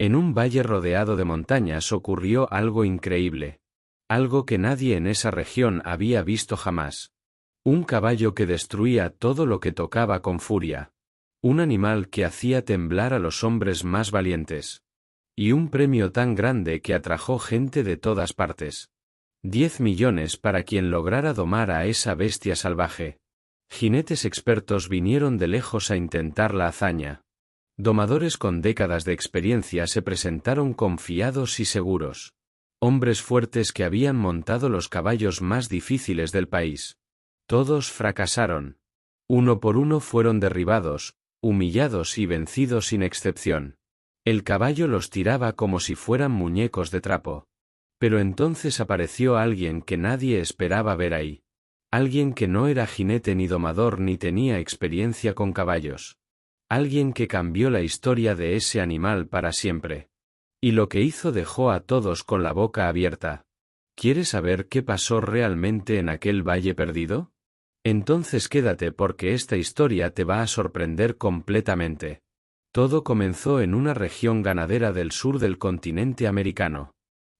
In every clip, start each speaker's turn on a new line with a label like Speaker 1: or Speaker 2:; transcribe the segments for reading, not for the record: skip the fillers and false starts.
Speaker 1: En un valle rodeado de montañas ocurrió algo increíble. Algo que nadie en esa región había visto jamás. Un caballo que destruía todo lo que tocaba con furia. Un animal que hacía temblar a los hombres más valientes. Y un premio tan grande que atrajo gente de todas partes. 10 millones para quien lograra domar a esa bestia salvaje. Jinetes expertos vinieron de lejos a intentar la hazaña. Domadores con décadas de experiencia se presentaron confiados y seguros. Hombres fuertes que habían montado los caballos más difíciles del país. Todos fracasaron. Uno por uno fueron derribados, humillados y vencidos sin excepción. El caballo los tiraba como si fueran muñecos de trapo. Pero entonces apareció alguien que nadie esperaba ver ahí. Alguien que no era jinete ni domador ni tenía experiencia con caballos. Alguien que cambió la historia de ese animal para siempre. Y lo que hizo dejó a todos con la boca abierta. ¿Quieres saber qué pasó realmente en aquel valle perdido? Entonces quédate porque esta historia te va a sorprender completamente. Todo comenzó en una región ganadera del sur del continente americano.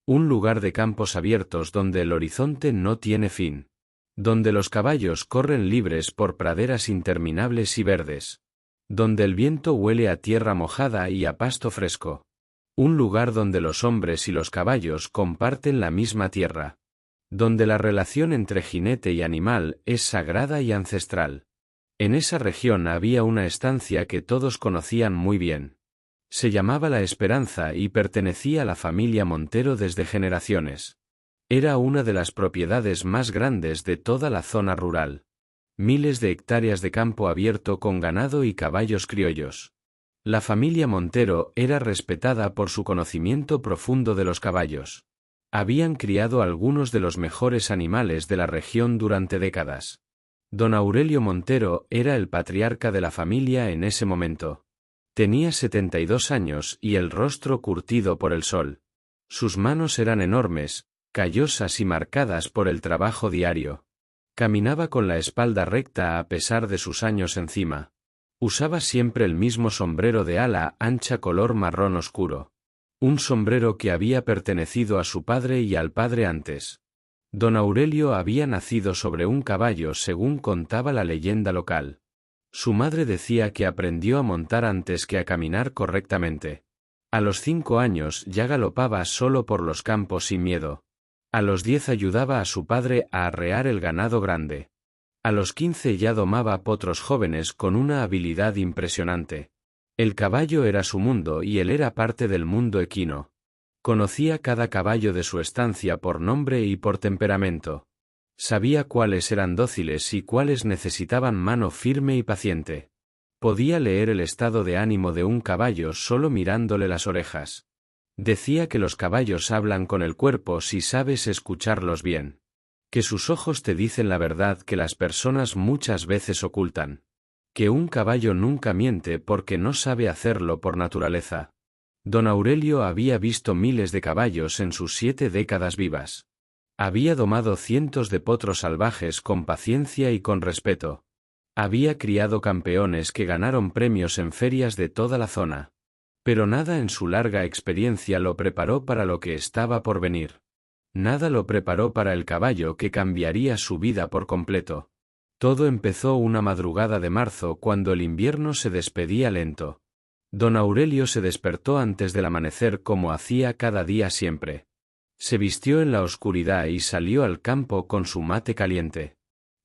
Speaker 1: Un lugar de campos abiertos donde el horizonte no tiene fin. Donde los caballos corren libres por praderas interminables y verdes. Donde el viento huele a tierra mojada y a pasto fresco. Un lugar donde los hombres y los caballos comparten la misma tierra. Donde la relación entre jinete y animal es sagrada y ancestral. En esa región había una estancia que todos conocían muy bien. Se llamaba La Esperanza y pertenecía a la familia Montero desde generaciones. Era una de las propiedades más grandes de toda la zona rural. Miles de hectáreas de campo abierto con ganado y caballos criollos. La familia Montero era respetada por su conocimiento profundo de los caballos. Habían criado algunos de los mejores animales de la región durante décadas. Don Aurelio Montero era el patriarca de la familia en ese momento. Tenía 72 años y el rostro curtido por el sol. Sus manos eran enormes, callosas y marcadas por el trabajo diario. Caminaba con la espalda recta a pesar de sus años encima. Usaba siempre el mismo sombrero de ala ancha color marrón oscuro. Un sombrero que había pertenecido a su padre y al padre antes. Don Aurelio había nacido sobre un caballo según contaba la leyenda local. Su madre decía que aprendió a montar antes que a caminar correctamente. A los 5 años ya galopaba solo por los campos sin miedo. A los 10 ayudaba a su padre a arrear el ganado grande. A los 15 ya domaba potros jóvenes con una habilidad impresionante. El caballo era su mundo y él era parte del mundo equino. Conocía cada caballo de su estancia por nombre y por temperamento. Sabía cuáles eran dóciles y cuáles necesitaban mano firme y paciente. Podía leer el estado de ánimo de un caballo solo mirándole las orejas. Decía que los caballos hablan con el cuerpo si sabes escucharlos bien. Que sus ojos te dicen la verdad que las personas muchas veces ocultan. Que un caballo nunca miente porque no sabe hacerlo por naturaleza. Don Aurelio había visto miles de caballos en sus 7 décadas vivas. Había domado cientos de potros salvajes con paciencia y con respeto. Había criado campeones que ganaron premios en ferias de toda la zona. Pero nada en su larga experiencia lo preparó para lo que estaba por venir. Nada lo preparó para el caballo que cambiaría su vida por completo. Todo empezó una madrugada de marzo cuando el invierno se despedía lento. Don Aurelio se despertó antes del amanecer como hacía cada día siempre. Se vistió en la oscuridad y salió al campo con su mate caliente.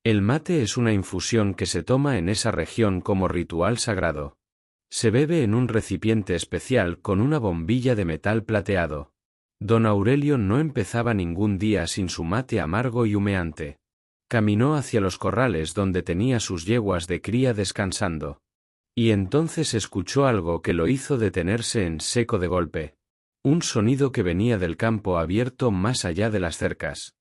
Speaker 1: El mate es una infusión que se toma en esa región como ritual sagrado. Se bebe en un recipiente especial con una bombilla de metal plateado. Don Aurelio no empezaba ningún día sin su mate amargo y humeante. Caminó hacia los corrales donde tenía sus yeguas de cría descansando. Y entonces escuchó algo que lo hizo detenerse en seco de golpe. Un sonido que venía del campo abierto más allá de las cercas.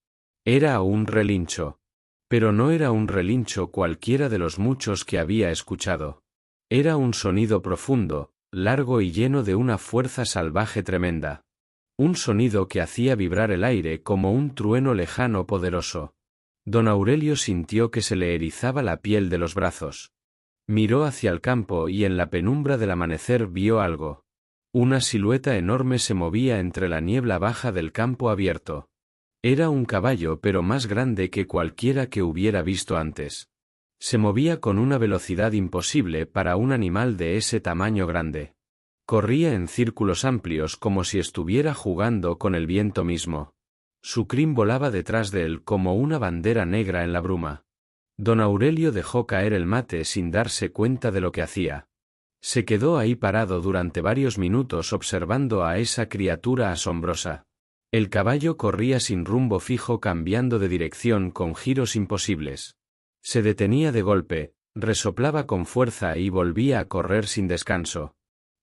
Speaker 1: Era un relincho. Pero no era un relincho cualquiera de los muchos que había escuchado. Era un sonido profundo, largo y lleno de una fuerza salvaje tremenda. Un sonido que hacía vibrar el aire como un trueno lejano poderoso. Don Aurelio sintió que se le erizaba la piel de los brazos. Miró hacia el campo y en la penumbra del amanecer vio algo. Una silueta enorme se movía entre la niebla baja del campo abierto. Era un caballo, pero más grande que cualquiera que hubiera visto antes. Se movía con una velocidad imposible para un animal de ese tamaño grande. Corría en círculos amplios como si estuviera jugando con el viento mismo. Su crin volaba detrás de él como una bandera negra en la bruma. Don Aurelio dejó caer el mate sin darse cuenta de lo que hacía. Se quedó ahí parado durante varios minutos observando a esa criatura asombrosa. El caballo corría sin rumbo fijo, cambiando de dirección con giros imposibles. Se detenía de golpe, resoplaba con fuerza y volvía a correr sin descanso.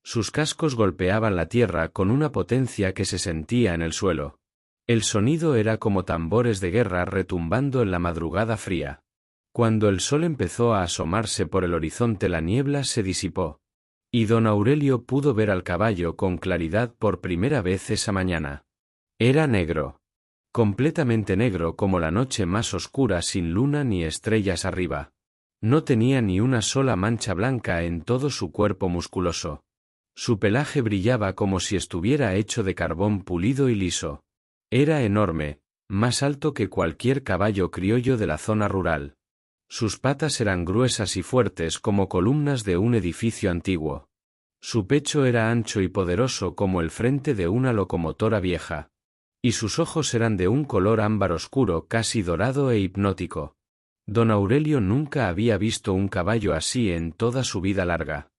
Speaker 1: Sus cascos golpeaban la tierra con una potencia que se sentía en el suelo. El sonido era como tambores de guerra retumbando en la madrugada fría. Cuando el sol empezó a asomarse por el horizonte, la niebla se disipó. Y don Aurelio pudo ver al caballo con claridad por primera vez esa mañana. Era negro. Completamente negro como la noche más oscura, sin luna ni estrellas arriba. No tenía ni una sola mancha blanca en todo su cuerpo musculoso. Su pelaje brillaba como si estuviera hecho de carbón pulido y liso. Era enorme, más alto que cualquier caballo criollo de la zona rural. Sus patas eran gruesas y fuertes como columnas de un edificio antiguo. Su pecho era ancho y poderoso como el frente de una locomotora vieja. Y sus ojos eran de un color ámbar oscuro, casi dorado e hipnótico. Don Aurelio nunca había visto un caballo así en toda su vida larga.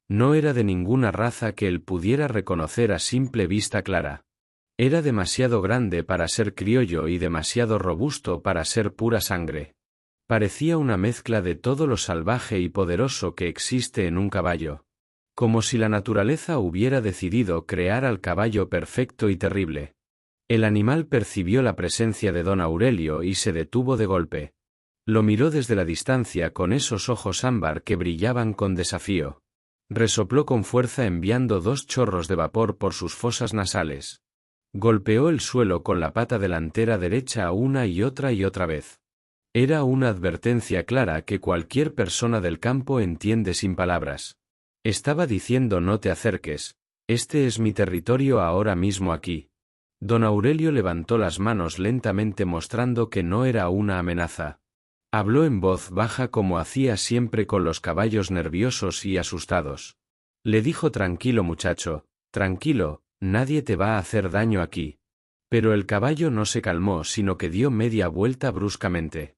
Speaker 1: No era de ninguna raza que él pudiera reconocer a simple vista clara. Era demasiado grande para ser criollo y demasiado robusto para ser pura sangre. Parecía una mezcla de todo lo salvaje y poderoso que existe en un caballo. Como si la naturaleza hubiera decidido crear al caballo perfecto y terrible. El animal percibió la presencia de don Aurelio y se detuvo de golpe. Lo miró desde la distancia con esos ojos ámbar que brillaban con desafío. Resopló con fuerza enviando 2 chorros de vapor por sus fosas nasales. Golpeó el suelo con la pata delantera derecha una y otra vez. Era una advertencia clara que cualquier persona del campo entiende sin palabras. Estaba diciendo: no te acerques, este es mi territorio ahora mismo aquí. Don Aurelio levantó las manos lentamente mostrando que no era una amenaza. Habló en voz baja como hacía siempre con los caballos nerviosos y asustados. Le dijo: tranquilo muchacho, tranquilo, nadie te va a hacer daño aquí. Pero el caballo no se calmó, sino que dio media vuelta bruscamente.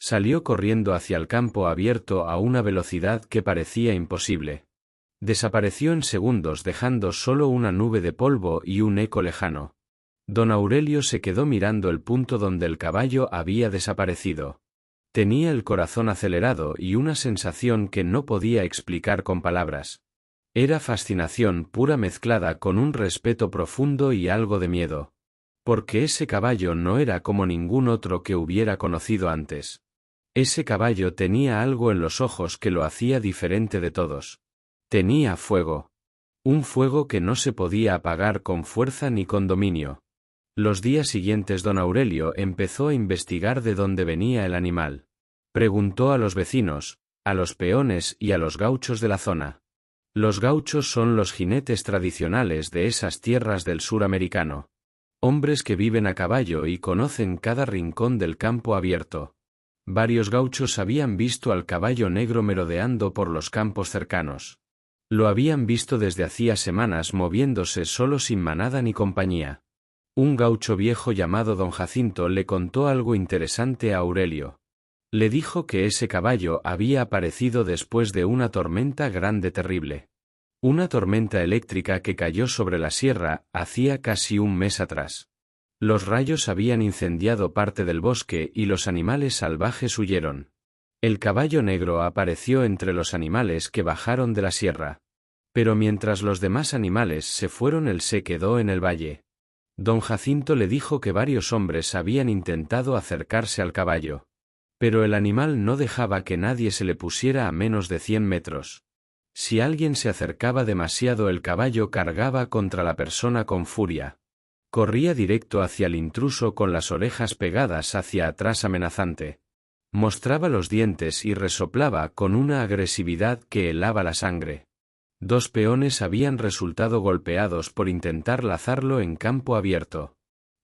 Speaker 1: Salió corriendo hacia el campo abierto a una velocidad que parecía imposible. Desapareció en segundos dejando solo una nube de polvo y un eco lejano. Don Aurelio se quedó mirando el punto donde el caballo había desaparecido. Tenía el corazón acelerado y una sensación que no podía explicar con palabras. Era fascinación pura mezclada con un respeto profundo y algo de miedo. Porque ese caballo no era como ningún otro que hubiera conocido antes. Ese caballo tenía algo en los ojos que lo hacía diferente de todos. Tenía fuego. Un fuego que no se podía apagar con fuerza ni con dominio. Los días siguientes don Aurelio empezó a investigar de dónde venía el animal. Preguntó a los vecinos, a los peones y a los gauchos de la zona. Los gauchos son los jinetes tradicionales de esas tierras del sur americano. Hombres que viven a caballo y conocen cada rincón del campo abierto. Varios gauchos habían visto al caballo negro merodeando por los campos cercanos. Lo habían visto desde hacía semanas moviéndose solo sin manada ni compañía. Un gaucho viejo llamado don Jacinto le contó algo interesante a Aurelio. Le dijo que ese caballo había aparecido después de una tormenta grande terrible. Una tormenta eléctrica que cayó sobre la sierra hacía casi un mes atrás. Los rayos habían incendiado parte del bosque y los animales salvajes huyeron. El caballo negro apareció entre los animales que bajaron de la sierra. Pero mientras los demás animales se fueron, él se quedó en el valle. Don Jacinto le dijo que varios hombres habían intentado acercarse al caballo. Pero el animal no dejaba que nadie se le pusiera a menos de 100 metros. Si alguien se acercaba demasiado, el caballo cargaba contra la persona con furia. Corría directo hacia el intruso con las orejas pegadas hacia atrás amenazante. Mostraba los dientes y resoplaba con una agresividad que helaba la sangre. 2 peones habían resultado golpeados por intentar lazarlo en campo abierto.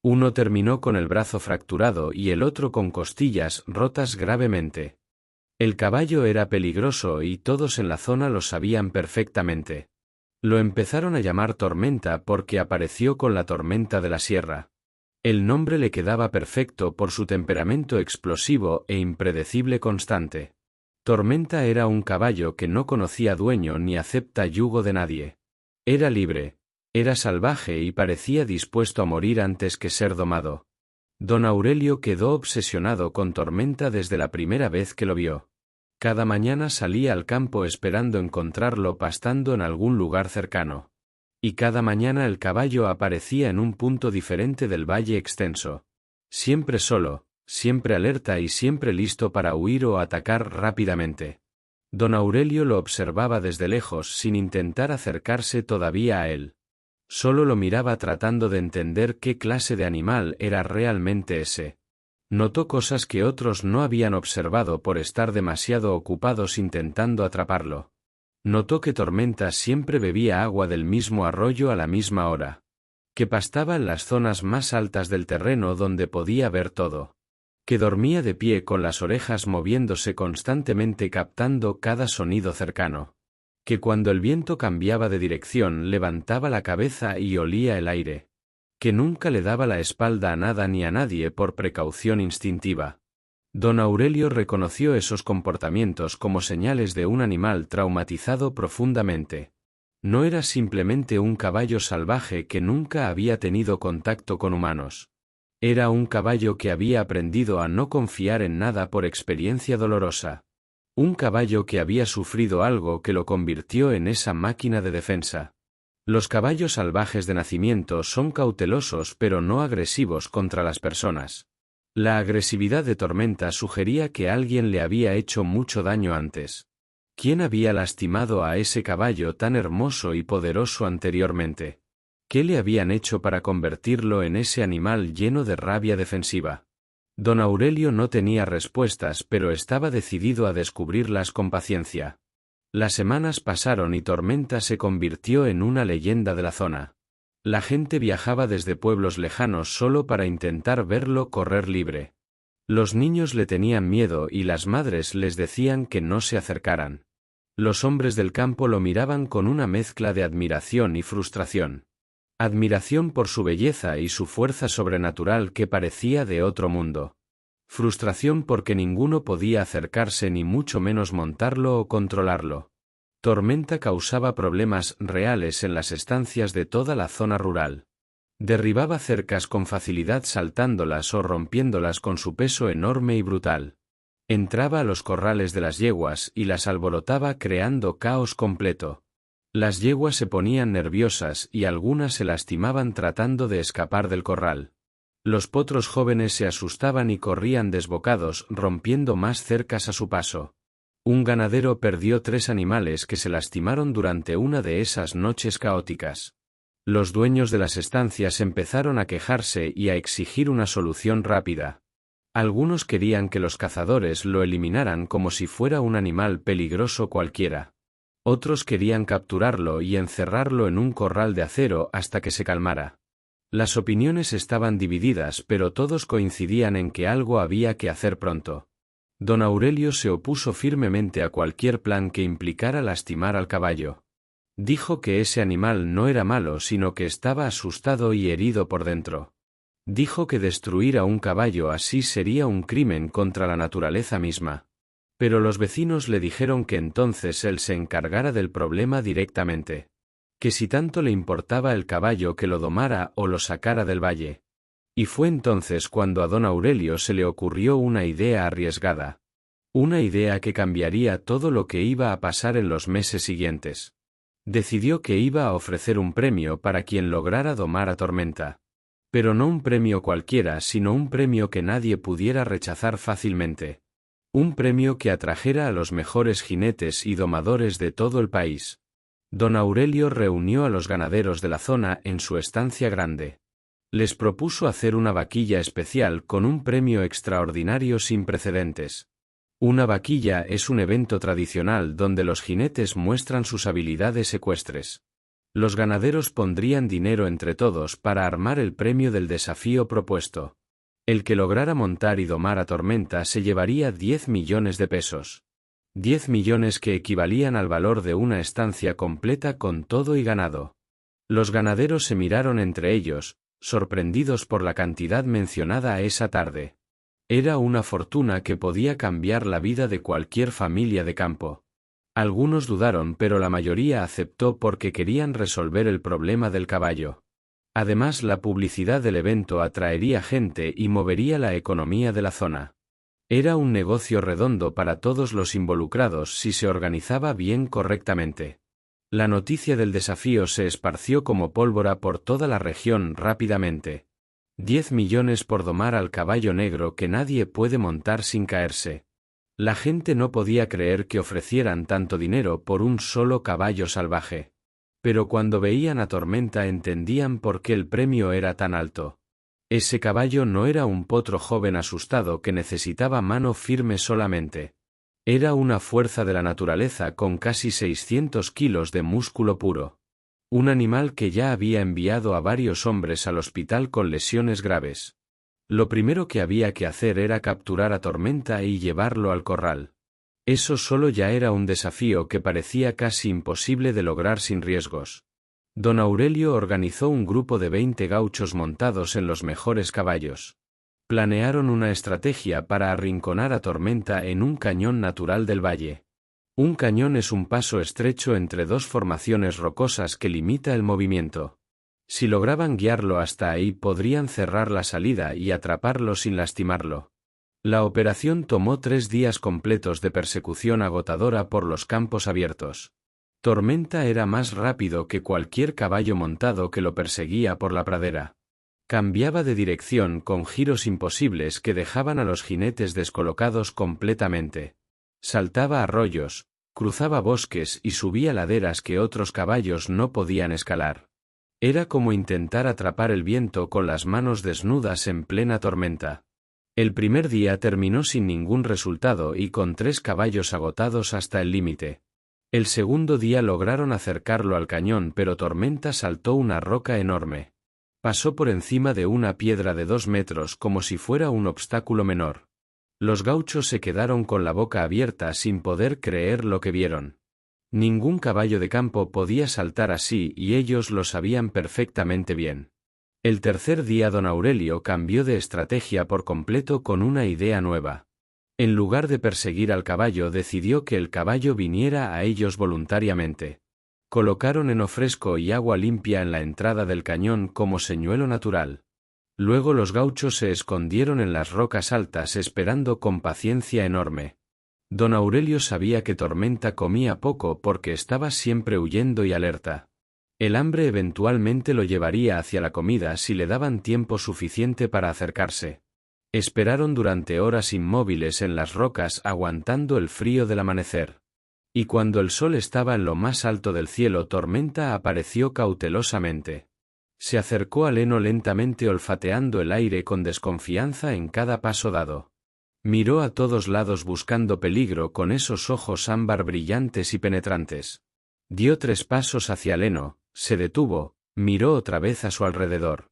Speaker 1: Uno terminó con el brazo fracturado y el otro con costillas rotas gravemente. El caballo era peligroso y todos en la zona lo sabían perfectamente. Lo empezaron a llamar Tormenta porque apareció con la tormenta de la sierra. El nombre le quedaba perfecto por su temperamento explosivo e impredecible constante. Tormenta era un caballo que no conocía dueño ni acepta yugo de nadie. Era libre, era salvaje y parecía dispuesto a morir antes que ser domado. Don Aurelio quedó obsesionado con Tormenta desde la primera vez que lo vio. Cada mañana salía al campo esperando encontrarlo pastando en algún lugar cercano. Y cada mañana el caballo aparecía en un punto diferente del valle extenso. Siempre solo, siempre alerta y siempre listo para huir o atacar rápidamente. Don Aurelio lo observaba desde lejos sin intentar acercarse todavía a él. Solo lo miraba tratando de entender qué clase de animal era realmente ese. Notó cosas que otros no habían observado por estar demasiado ocupados intentando atraparlo. Notó que Tormenta siempre bebía agua del mismo arroyo a la misma hora. Que pastaba en las zonas más altas del terreno donde podía ver todo. Que dormía de pie con las orejas moviéndose constantemente captando cada sonido cercano. Que cuando el viento cambiaba de dirección levantaba la cabeza y olía el aire. Que nunca le daba la espalda a nada ni a nadie por precaución instintiva. Don Aurelio reconoció esos comportamientos como señales de un animal traumatizado profundamente. No era simplemente un caballo salvaje que nunca había tenido contacto con humanos. Era un caballo que había aprendido a no confiar en nada por experiencia dolorosa. Un caballo que había sufrido algo que lo convirtió en esa máquina de defensa. Los caballos salvajes de nacimiento son cautelosos pero no agresivos contra las personas. La agresividad de Tormenta sugería que alguien le había hecho mucho daño antes. ¿Quién había lastimado a ese caballo tan hermoso y poderoso anteriormente? ¿Qué le habían hecho para convertirlo en ese animal lleno de rabia defensiva? Don Aurelio no tenía respuestas pero estaba decidido a descubrirlas con paciencia. Las semanas pasaron y Tormenta se convirtió en una leyenda de la zona. La gente viajaba desde pueblos lejanos solo para intentar verlo correr libre. Los niños le tenían miedo y las madres les decían que no se acercaran. Los hombres del campo lo miraban con una mezcla de admiración y frustración. Admiración por su belleza y su fuerza sobrenatural que parecía de otro mundo. Frustración porque ninguno podía acercarse ni mucho menos montarlo o controlarlo. Tormenta causaba problemas reales en las estancias de toda la zona rural. Derribaba cercas con facilidad saltándolas o rompiéndolas con su peso enorme y brutal. Entraba a los corrales de las yeguas y las alborotaba creando caos completo. Las yeguas se ponían nerviosas y algunas se lastimaban tratando de escapar del corral. Los potros jóvenes se asustaban y corrían desbocados rompiendo más cercas a su paso. Un ganadero perdió 3 animales que se lastimaron durante una de esas noches caóticas. Los dueños de las estancias empezaron a quejarse y a exigir una solución rápida. Algunos querían que los cazadores lo eliminaran como si fuera un animal peligroso cualquiera. Otros querían capturarlo y encerrarlo en un corral de acero hasta que se calmara. Las opiniones estaban divididas pero todos coincidían en que algo había que hacer pronto. Don Aurelio se opuso firmemente a cualquier plan que implicara lastimar al caballo. Dijo que ese animal no era malo sino que estaba asustado y herido por dentro. Dijo que destruir a un caballo así sería un crimen contra la naturaleza misma. Pero los vecinos le dijeron que entonces él se encargara del problema directamente. Que si tanto le importaba el caballo que lo domara o lo sacara del valle. Y fue entonces cuando a don Aurelio se le ocurrió una idea arriesgada. Una idea que cambiaría todo lo que iba a pasar en los meses siguientes. Decidió que iba a ofrecer un premio para quien lograra domar a Tormenta. Pero no un premio cualquiera sino un premio que nadie pudiera rechazar fácilmente. Un premio que atrajera a los mejores jinetes y domadores de todo el país. Don Aurelio reunió a los ganaderos de la zona en su estancia grande. Les propuso hacer una vaquilla especial con un premio extraordinario sin precedentes. Una vaquilla es un evento tradicional donde los jinetes muestran sus habilidades ecuestres. Los ganaderos pondrían dinero entre todos para armar el premio del desafío propuesto. El que lograra montar y domar a Tormenta se llevaría 10 millones de pesos. 10 millones que equivalían al valor de una estancia completa con todo y ganado. Los ganaderos se miraron entre ellos, sorprendidos por la cantidad mencionada esa tarde. Era una fortuna que podía cambiar la vida de cualquier familia de campo. Algunos dudaron, pero la mayoría aceptó porque querían resolver el problema del caballo. Además, la publicidad del evento atraería gente y movería la economía de la zona. Era un negocio redondo para todos los involucrados si se organizaba bien correctamente. La noticia del desafío se esparció como pólvora por toda la región rápidamente. 10 millones por domar al caballo negro que nadie puede montar sin caerse. La gente no podía creer que ofrecieran tanto dinero por un solo caballo salvaje. Pero cuando veían a Tormenta entendían por qué el premio era tan alto. Ese caballo no era un potro joven asustado que necesitaba mano firme solamente. Era una fuerza de la naturaleza con casi 600 kilos de músculo puro. Un animal que ya había enviado a varios hombres al hospital con lesiones graves. Lo primero que había que hacer era capturar a Tormenta y llevarlo al corral. Eso solo ya era un desafío que parecía casi imposible de lograr sin riesgos. Don Aurelio organizó un grupo de 20 gauchos montados en los mejores caballos. Planearon una estrategia para arrinconar a Tormenta en un cañón natural del valle. Un cañón es un paso estrecho entre dos formaciones rocosas que limita el movimiento. Si lograban guiarlo hasta ahí podrían cerrar la salida y atraparlo sin lastimarlo. La operación tomó 3 días completos de persecución agotadora por los campos abiertos. Tormenta era más rápido que cualquier caballo montado que lo perseguía por la pradera. Cambiaba de dirección con giros imposibles que dejaban a los jinetes descolocados completamente. Saltaba arroyos, cruzaba bosques y subía laderas que otros caballos no podían escalar. Era como intentar atrapar el viento con las manos desnudas en plena tormenta. El primer día terminó sin ningún resultado y con 3 caballos agotados hasta el límite. El segundo día lograron acercarlo al cañón, pero Tormenta saltó una roca enorme. Pasó por encima de una piedra de 2 metros como si fuera un obstáculo menor. Los gauchos se quedaron con la boca abierta sin poder creer lo que vieron. Ningún caballo de campo podía saltar así y ellos lo sabían perfectamente bien. El tercer día don Aurelio cambió de estrategia por completo con una idea nueva. En lugar de perseguir al caballo decidió que el caballo viniera a ellos voluntariamente. Colocaron heno fresco y agua limpia en la entrada del cañón como señuelo natural. Luego los gauchos se escondieron en las rocas altas esperando con paciencia enorme. Don Aurelio sabía que Tormenta comía poco porque estaba siempre huyendo y alerta. El hambre eventualmente lo llevaría hacia la comida si le daban tiempo suficiente para acercarse. Esperaron durante horas inmóviles en las rocas aguantando el frío del amanecer. Y cuando el sol estaba en lo más alto del cielo, Tormenta apareció cautelosamente. Se acercó al heno lentamente olfateando el aire con desconfianza en cada paso dado. Miró a todos lados buscando peligro con esos ojos ámbar brillantes y penetrantes. Dio 3 pasos hacia el heno, se detuvo, miró otra vez a su alrededor.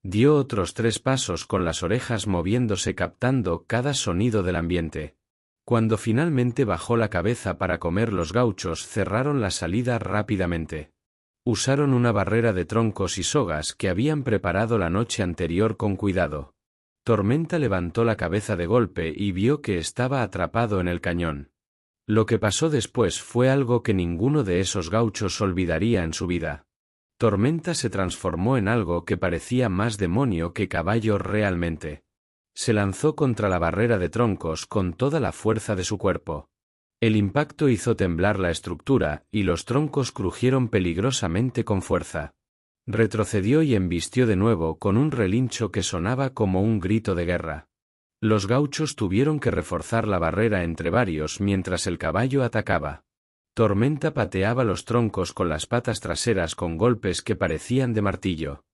Speaker 1: Dio otros 3 pasos con las orejas moviéndose captando cada sonido del ambiente. Cuando finalmente bajó la cabeza para comer, los gauchos cerraron la salida rápidamente. Usaron una barrera de troncos y sogas que habían preparado la noche anterior con cuidado. Tormenta levantó la cabeza de golpe y vio que estaba atrapado en el cañón. Lo que pasó después fue algo que ninguno de esos gauchos olvidaría en su vida. Tormenta se transformó en algo que parecía más demonio que caballo realmente. Se lanzó contra la barrera de troncos con toda la fuerza de su cuerpo. El impacto hizo temblar la estructura, y los troncos crujieron peligrosamente con fuerza. Retrocedió y embistió de nuevo con un relincho que sonaba como un grito de guerra. Los gauchos tuvieron que reforzar la barrera entre varios mientras el caballo atacaba. Tormenta pateaba los troncos con las patas traseras con golpes que parecían de martillo.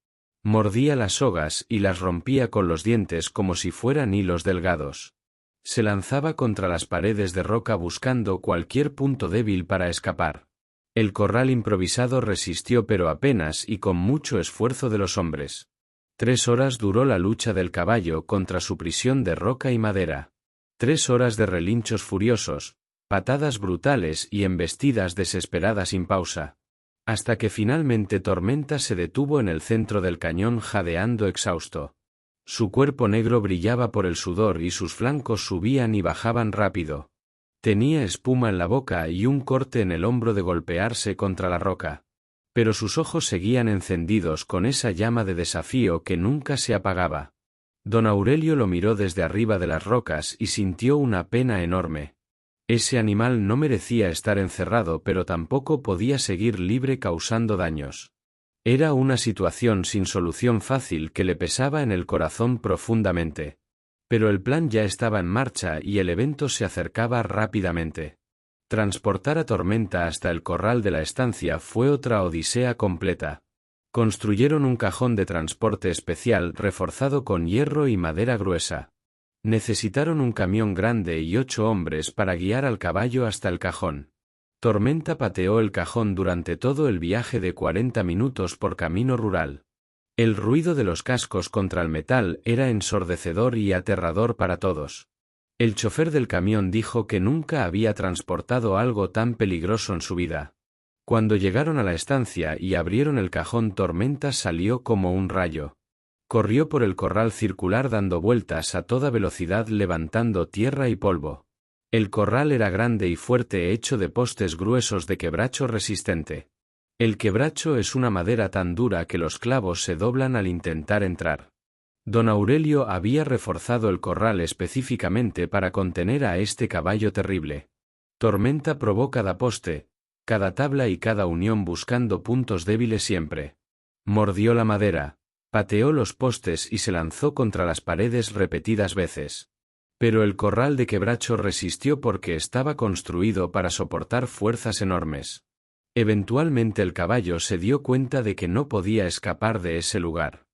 Speaker 1: Mordía las sogas y las rompía con los dientes como si fueran hilos delgados. Se lanzaba contra las paredes de roca buscando cualquier punto débil para escapar. El corral improvisado resistió pero apenas y con mucho esfuerzo de los hombres. 3 horas duró la lucha del caballo contra su prisión de roca y madera. 3 horas de relinchos furiosos, patadas brutales y embestidas desesperadas sin pausa. Hasta que finalmente Tormenta se detuvo en el centro del cañón jadeando exhausto. Su cuerpo negro brillaba por el sudor y sus flancos subían y bajaban rápido. Tenía espuma en la boca y un corte en el hombro de golpearse contra la roca. Pero sus ojos seguían encendidos con esa llama de desafío que nunca se apagaba. Don Aurelio lo miró desde arriba de las rocas y sintió una pena enorme. Ese animal no merecía estar encerrado pero tampoco podía seguir libre causando daños. Era una situación sin solución fácil que le pesaba en el corazón profundamente. Pero el plan ya estaba en marcha y el evento se acercaba rápidamente. Transportar a Tormenta hasta el corral de la estancia fue otra odisea completa. Construyeron un cajón de transporte especial reforzado con hierro y madera gruesa. Necesitaron un camión grande y 8 hombres para guiar al caballo hasta el cajón. Tormenta pateó el cajón durante todo el viaje de 40 minutos por camino rural. El ruido de los cascos contra el metal era ensordecedor y aterrador para todos. El chofer del camión dijo que nunca había transportado algo tan peligroso en su vida. Cuando llegaron a la estancia y abrieron el cajón, Tormenta salió como un rayo. Corrió por el corral circular dando vueltas a toda velocidad levantando tierra y polvo. El corral era grande y fuerte hecho de postes gruesos de quebracho resistente. El quebracho es una madera tan dura que los clavos se doblan al intentar entrar. Don Aurelio había reforzado el corral específicamente para contener a este caballo terrible. Tormenta probó cada poste, cada tabla y cada unión buscando puntos débiles siempre. Mordió la madera, pateó los postes y se lanzó contra las paredes repetidas veces. Pero el corral de quebracho resistió porque estaba construido para soportar fuerzas enormes. Eventualmente el caballo se dio cuenta de que no podía escapar de ese lugar.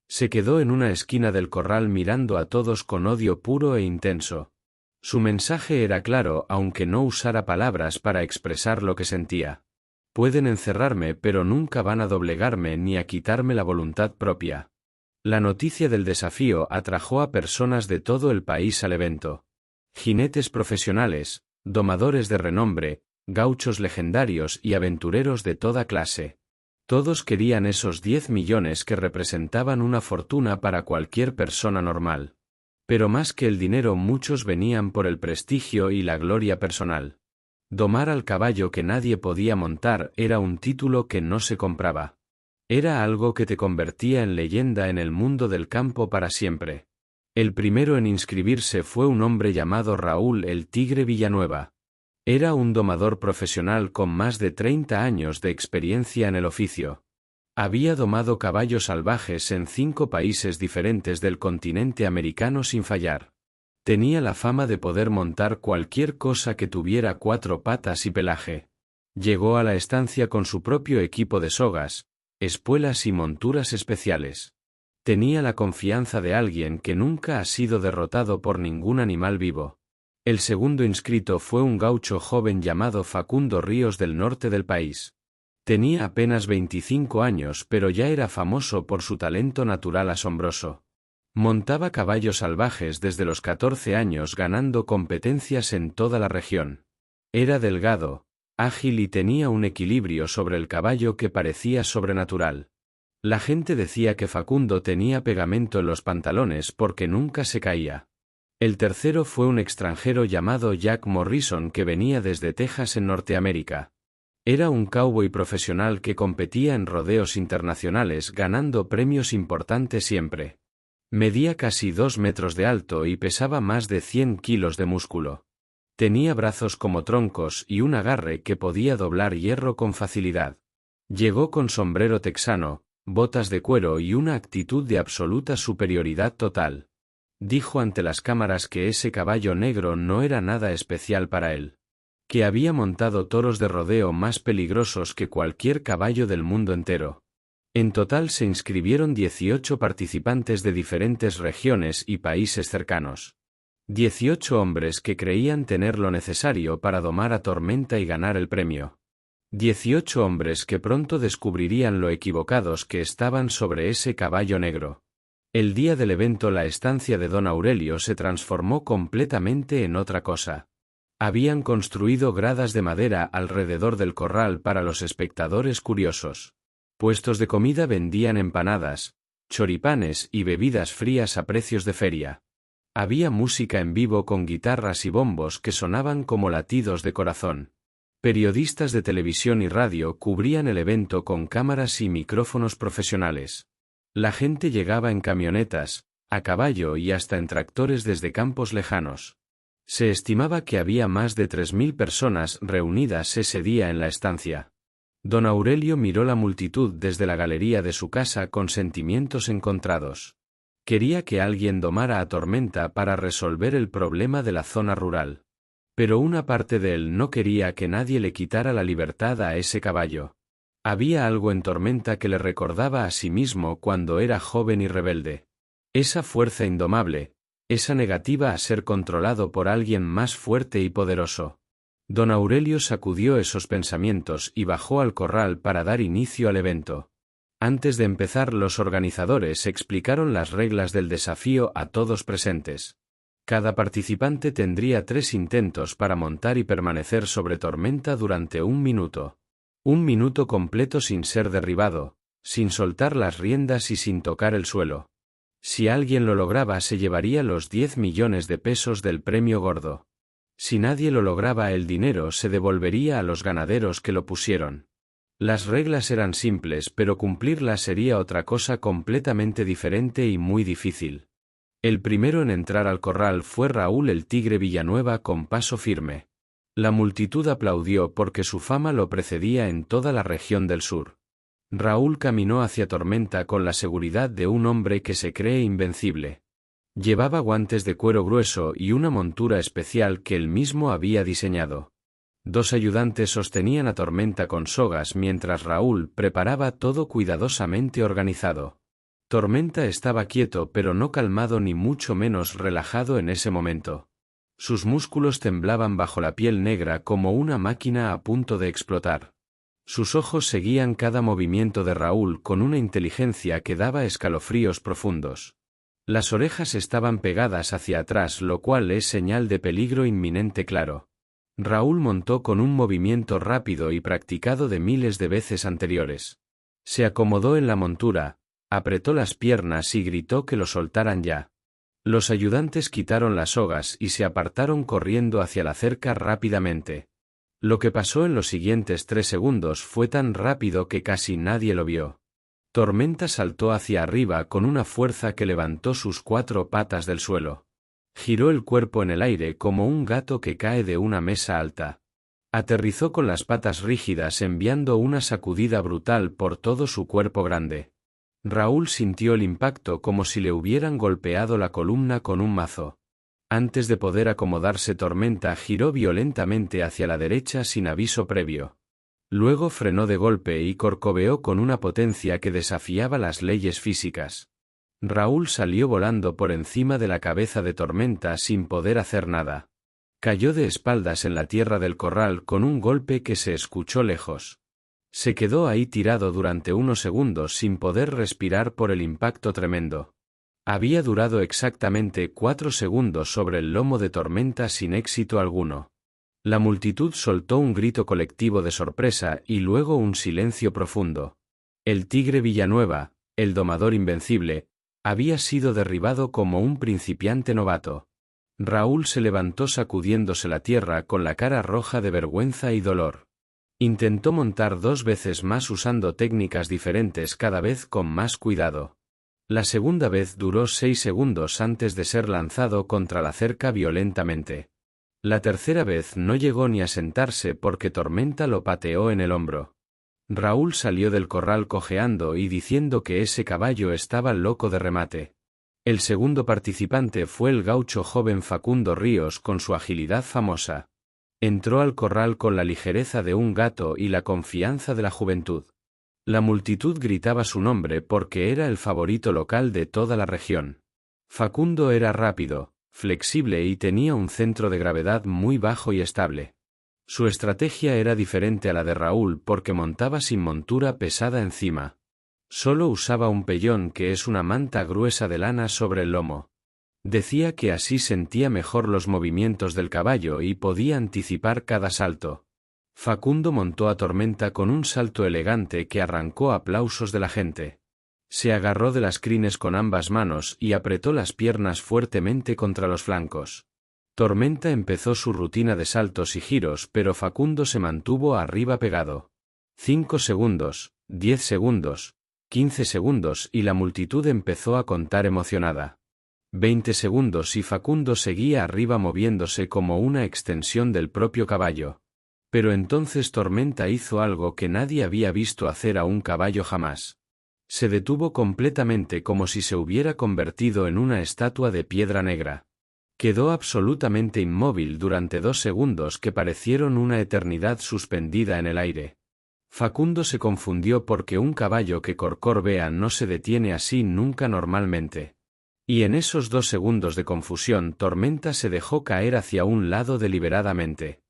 Speaker 1: Se quedó en una esquina del corral mirando a todos con odio puro e intenso. Su mensaje era claro aunque no usara palabras para expresar lo que sentía. Pueden encerrarme pero nunca van a doblegarme ni a quitarme la voluntad propia. La noticia del desafío atrajo a personas de todo el país al evento. Jinetes profesionales, domadores de renombre, gauchos legendarios y aventureros de toda clase. Todos querían esos 10 millones que representaban una fortuna para cualquier persona normal. Pero más que el dinero, muchos venían por el prestigio y la gloria personal. Domar al caballo que nadie podía montar era un título que no se compraba. Era algo que te convertía en leyenda en el mundo del campo para siempre. El primero en inscribirse fue un hombre llamado Raúl el Tigre Villanueva. Era un domador profesional con más de 30 años de experiencia en el oficio. Había domado caballos salvajes en 5 países diferentes del continente americano sin fallar. Tenía la fama de poder montar cualquier cosa que tuviera 4 patas y pelaje. Llegó a la estancia con su propio equipo de sogas, espuelas y monturas especiales. Tenía la confianza de alguien que nunca ha sido derrotado por ningún animal vivo. El segundo inscrito fue un gaucho joven llamado Facundo Ríos del norte del país. Tenía apenas 25 años pero ya era famoso por su talento natural asombroso. Montaba caballos salvajes desde los 14 años ganando competencias en toda la región. Era delgado, ágil y tenía un equilibrio sobre el caballo que parecía sobrenatural. La gente decía que Facundo tenía pegamento en los pantalones porque nunca se caía. El tercero fue un extranjero llamado Jack Morrison que venía desde Texas en Norteamérica. Era un cowboy profesional que competía en rodeos internacionales ganando premios importantes siempre. Medía casi 2 metros de alto y pesaba más de 100 kilos de músculo. Tenía brazos como troncos y un agarre que podía doblar hierro con facilidad. Llegó con sombrero texano, botas de cuero y una actitud de absoluta superioridad total. Dijo ante las cámaras que ese caballo negro no era nada especial para él. Que había montado toros de rodeo más peligrosos que cualquier caballo del mundo entero. En total se inscribieron 18 participantes de diferentes regiones y países cercanos. 18 hombres que creían tener lo necesario para domar a Tormenta y ganar el premio. 18 hombres que pronto descubrirían lo equivocados que estaban sobre ese caballo negro. El día del evento la estancia de don Aurelio se transformó completamente en otra cosa. Habían construido gradas de madera alrededor del corral para los espectadores curiosos. Puestos de comida vendían empanadas, choripanes y bebidas frías a precios de feria. Había música en vivo con guitarras y bombos que sonaban como latidos de corazón. Periodistas de televisión y radio cubrían el evento con cámaras y micrófonos profesionales. La gente llegaba en camionetas, a caballo y hasta en tractores desde campos lejanos. Se estimaba que había más de 3.000 personas reunidas ese día en la estancia. Don Aurelio miró la multitud desde la galería de su casa con sentimientos encontrados. Quería que alguien domara a Tormenta para resolver el problema de la zona rural. Pero una parte de él no quería que nadie le quitara la libertad a ese caballo. Había algo en Tormenta que le recordaba a sí mismo cuando era joven y rebelde. Esa fuerza indomable, esa negativa a ser controlado por alguien más fuerte y poderoso. Don Aurelio sacudió esos pensamientos y bajó al corral para dar inicio al evento. Antes de empezar, los organizadores explicaron las reglas del desafío a todos presentes. Cada participante tendría 3 intentos para montar y permanecer sobre Tormenta durante 1 minuto. 1 minuto completo sin ser derribado, sin soltar las riendas y sin tocar el suelo. Si alguien lo lograba se llevaría los 10 millones de pesos del premio gordo. Si nadie lo lograba, el dinero se devolvería a los ganaderos que lo pusieron. Las reglas eran simples, pero cumplirlas sería otra cosa completamente diferente y muy difícil. El primero en entrar al corral fue Raúl el Tigre Villanueva con paso firme. La multitud aplaudió porque su fama lo precedía en toda la región del sur. Raúl caminó hacia Tormenta con la seguridad de un hombre que se cree invencible. Llevaba guantes de cuero grueso y una montura especial que él mismo había diseñado. 2 ayudantes sostenían a Tormenta con sogas mientras Raúl preparaba todo cuidadosamente organizado. Tormenta estaba quieto pero no calmado ni mucho menos relajado en ese momento. Sus músculos temblaban bajo la piel negra como una máquina a punto de explotar. Sus ojos seguían cada movimiento de Raúl con una inteligencia que daba escalofríos profundos. Las orejas estaban pegadas hacia atrás, lo cual es señal de peligro inminente claro. Raúl montó con un movimiento rápido y practicado de miles de veces anteriores. Se acomodó en la montura, apretó las piernas y gritó que lo soltaran ya. Los ayudantes quitaron las sogas y se apartaron corriendo hacia la cerca rápidamente. Lo que pasó en los siguientes 3 segundos fue tan rápido que casi nadie lo vio. Tormenta saltó hacia arriba con una fuerza que levantó sus 4 patas del suelo. Giró el cuerpo en el aire como un gato que cae de una mesa alta. Aterrizó con las patas rígidas enviando una sacudida brutal por todo su cuerpo grande. Raúl sintió el impacto como si le hubieran golpeado la columna con un mazo. Antes de poder acomodarse, Tormenta giró violentamente hacia la derecha sin aviso previo. Luego frenó de golpe y corcoveó con una potencia que desafiaba las leyes físicas. Raúl salió volando por encima de la cabeza de Tormenta sin poder hacer nada. Cayó de espaldas en la tierra del corral con un golpe que se escuchó lejos. Se quedó ahí tirado durante unos segundos sin poder respirar por el impacto tremendo. Había durado exactamente 4 segundos sobre el lomo de Tormenta sin éxito alguno. La multitud soltó un grito colectivo de sorpresa y luego un silencio profundo. El Tigre Villanueva, el domador invencible, había sido derribado como un principiante novato. Raúl se levantó sacudiéndose la tierra con la cara roja de vergüenza y dolor. Intentó montar 2 veces más usando técnicas diferentes cada vez con más cuidado. La segunda vez duró 6 segundos antes de ser lanzado contra la cerca violentamente. La tercera vez no llegó ni a sentarse porque Tormenta lo pateó en el hombro. Raúl salió del corral cojeando y diciendo que ese caballo estaba loco de remate. El segundo participante fue el gaucho joven Facundo Ríos con su agilidad famosa. Entró al corral con la ligereza de un gato y la confianza de la juventud. La multitud gritaba su nombre porque era el favorito local de toda la región. Facundo era rápido, flexible y tenía un centro de gravedad muy bajo y estable. Su estrategia era diferente a la de Raúl porque montaba sin montura pesada encima. Solo usaba un pellón, que es una manta gruesa de lana, sobre el lomo. Decía que así sentía mejor los movimientos del caballo y podía anticipar cada salto. Facundo montó a Tormenta con un salto elegante que arrancó aplausos de la gente. Se agarró de las crines con ambas manos y apretó las piernas fuertemente contra los flancos. Tormenta empezó su rutina de saltos y giros, pero Facundo se mantuvo arriba pegado. 5 segundos, 10 segundos, 15 segundos y la multitud empezó a contar emocionada. 20 segundos y Facundo seguía arriba moviéndose como una extensión del propio caballo. Pero entonces Tormenta hizo algo que nadie había visto hacer a un caballo jamás. Se detuvo completamente, como si se hubiera convertido en una estatua de piedra negra. Quedó absolutamente inmóvil durante 2 segundos que parecieron una eternidad suspendida en el aire. Facundo se confundió porque un caballo que corcovea no se detiene así nunca normalmente. Y en esos 2 segundos de confusión Tormenta se dejó caer hacia un lado deliberadamente.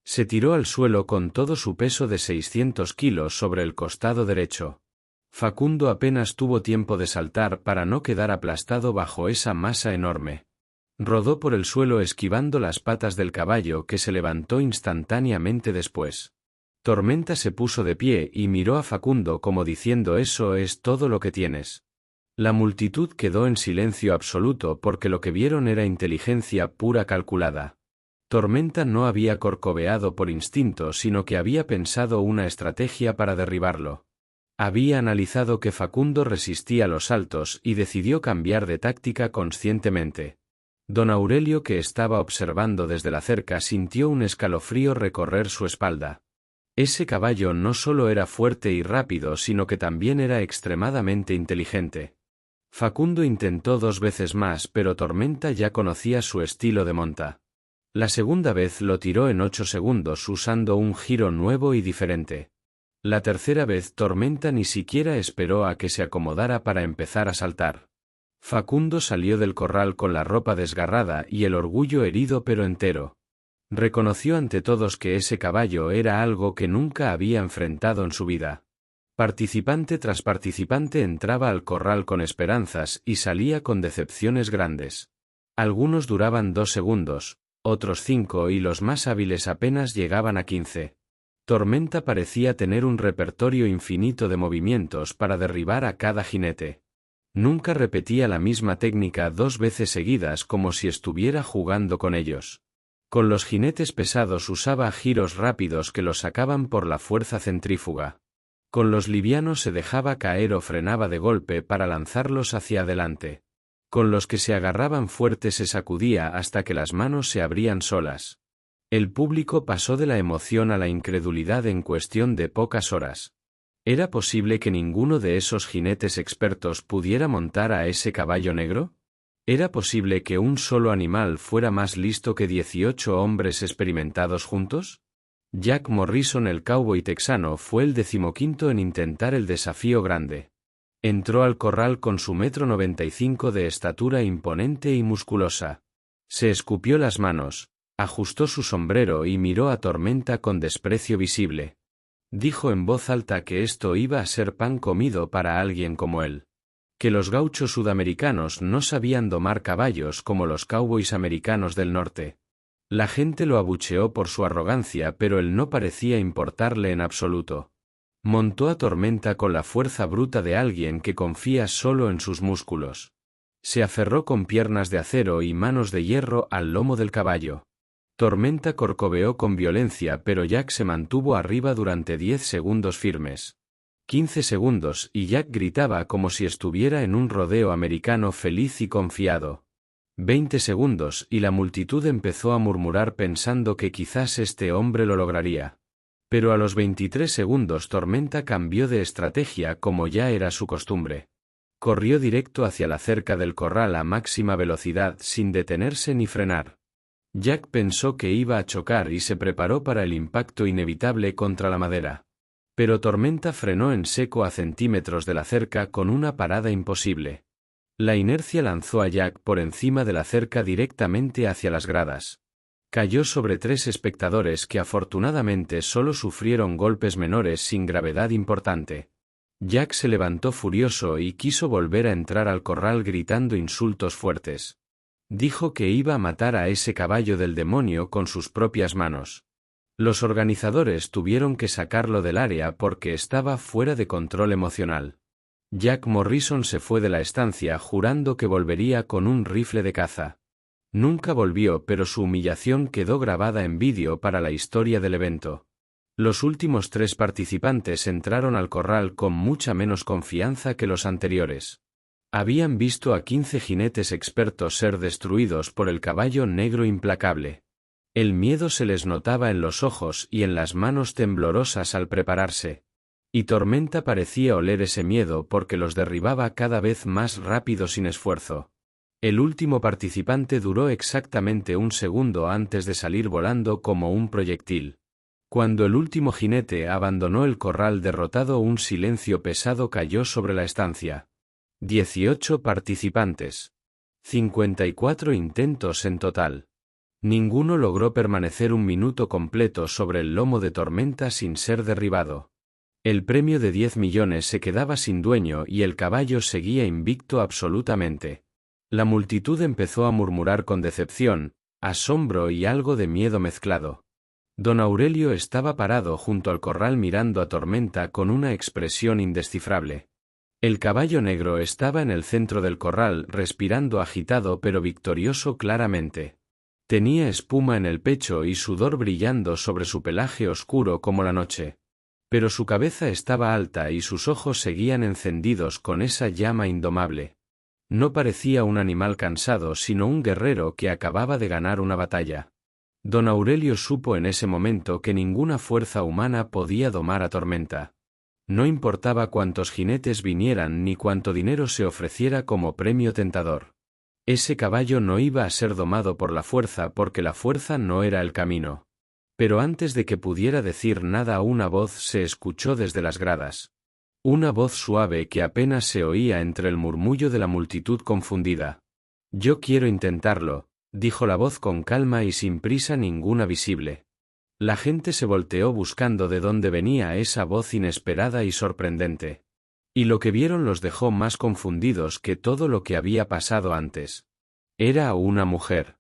Speaker 1: Se tiró al suelo con todo su peso de 600 kilos sobre el costado derecho. Facundo apenas tuvo tiempo de saltar para no quedar aplastado bajo esa masa enorme. Rodó por el suelo esquivando las patas del caballo, que se levantó instantáneamente después. Tormenta se puso de pie y miró a Facundo como diciendo: «Eso es todo lo que tienes». La multitud quedó en silencio absoluto porque lo que vieron era inteligencia pura calculada. Tormenta no había corcoveado por instinto, sino que había pensado una estrategia para derribarlo. Había analizado que Facundo resistía los saltos y decidió cambiar de táctica conscientemente. Don Aurelio, que estaba observando desde la cerca, sintió un escalofrío recorrer su espalda. Ese caballo no solo era fuerte y rápido, sino que también era extremadamente inteligente. Facundo intentó 2 veces más, pero Tormenta ya conocía su estilo de monta. La segunda vez lo tiró en 8 segundos usando un giro nuevo y diferente. La tercera vez Tormenta ni siquiera esperó a que se acomodara para empezar a saltar. Facundo salió del corral con la ropa desgarrada y el orgullo herido pero entero. Reconoció ante todos que ese caballo era algo que nunca había enfrentado en su vida. Participante tras participante entraba al corral con esperanzas y salía con decepciones grandes. Algunos duraban 2 segundos, otros 5 y los más hábiles apenas llegaban a 15. Tormenta parecía tener un repertorio infinito de movimientos para derribar a cada jinete. Nunca repetía la misma técnica 2 veces seguidas, como si estuviera jugando con ellos. Con los jinetes pesados usaba giros rápidos que los sacaban por la fuerza centrífuga. Con los livianos se dejaba caer o frenaba de golpe para lanzarlos hacia adelante. Con los que se agarraban fuerte se sacudía hasta que las manos se abrían solas. El público pasó de la emoción a la incredulidad en cuestión de pocas horas. ¿Era posible que ninguno de esos jinetes expertos pudiera montar a ese caballo negro? ¿Era posible que un solo animal fuera más listo que 18 hombres experimentados juntos? Jack Morrison, el cowboy texano, fue el 15º en intentar el desafío grande. Entró al corral con su 1,95 m de estatura imponente y musculosa. Se escupió las manos, ajustó su sombrero y miró a Tormenta con desprecio visible. Dijo en voz alta que esto iba a ser pan comido para alguien como él. Que los gauchos sudamericanos no sabían domar caballos como los cowboys americanos del norte. La gente lo abucheó por su arrogancia, pero él no parecía importarle en absoluto. Montó a Tormenta con la fuerza bruta de alguien que confía solo en sus músculos. Se aferró con piernas de acero y manos de hierro al lomo del caballo. Tormenta corcoveó con violencia, pero Jack se mantuvo arriba durante 10 segundos firmes. 15 segundos y Jack gritaba como si estuviera en un rodeo americano feliz y confiado. 20 segundos y la multitud empezó a murmurar pensando que quizás este hombre lo lograría. Pero a los 23 segundos Tormenta cambió de estrategia, como ya era su costumbre. Corrió directo hacia la cerca del corral a máxima velocidad sin detenerse ni frenar. Jack pensó que iba a chocar y se preparó para el impacto inevitable contra la madera. Pero Tormenta frenó en seco a centímetros de la cerca con una parada imposible. La inercia lanzó a Jack por encima de la cerca directamente hacia las gradas. Cayó sobre 3 espectadores que afortunadamente solo sufrieron golpes menores sin gravedad importante. Jack se levantó furioso y quiso volver a entrar al corral gritando insultos fuertes. Dijo que iba a matar a ese caballo del demonio con sus propias manos. Los organizadores tuvieron que sacarlo del área porque estaba fuera de control emocional. Jack Morrison se fue de la estancia jurando que volvería con un rifle de caza. Nunca volvió, pero su humillación quedó grabada en vídeo para la historia del evento. Los últimos 3 participantes entraron al corral con mucha menos confianza que los anteriores. Habían visto a 15 jinetes expertos ser destruidos por el caballo negro implacable. El miedo se les notaba en los ojos y en las manos temblorosas al prepararse. Y Tormenta parecía oler ese miedo porque los derribaba cada vez más rápido sin esfuerzo. El último participante duró exactamente 1 segundo antes de salir volando como un proyectil. Cuando el último jinete abandonó el corral derrotado, un silencio pesado cayó sobre la estancia. 18 participantes. 54 intentos en total. Ninguno logró permanecer 1 minuto completo sobre el lomo de Tormenta sin ser derribado. El premio de 10 millones se quedaba sin dueño y el caballo seguía invicto absolutamente. La multitud empezó a murmurar con decepción, asombro y algo de miedo mezclado. Don Aurelio estaba parado junto al corral mirando a Tormenta con una expresión indescifrable. El caballo negro estaba en el centro del corral, respirando agitado pero victorioso claramente. Tenía espuma en el pecho y sudor brillando sobre su pelaje oscuro como la noche. Pero su cabeza estaba alta y sus ojos seguían encendidos con esa llama indomable. No parecía un animal cansado, sino un guerrero que acababa de ganar una batalla. Don Aurelio supo en ese momento que ninguna fuerza humana podía domar a Tormenta. No importaba cuántos jinetes vinieran ni cuánto dinero se ofreciera como premio tentador. Ese caballo no iba a ser domado por la fuerza porque la fuerza no era el camino. Pero antes de que pudiera decir nada, una voz se escuchó desde las gradas. Una voz suave que apenas se oía entre el murmullo de la multitud confundida. «Yo quiero intentarlo», dijo la voz con calma y sin prisa ninguna visible. La gente se volteó buscando de dónde venía esa voz inesperada y sorprendente. Y lo que vieron los dejó más confundidos que todo lo que había pasado antes. Era una mujer.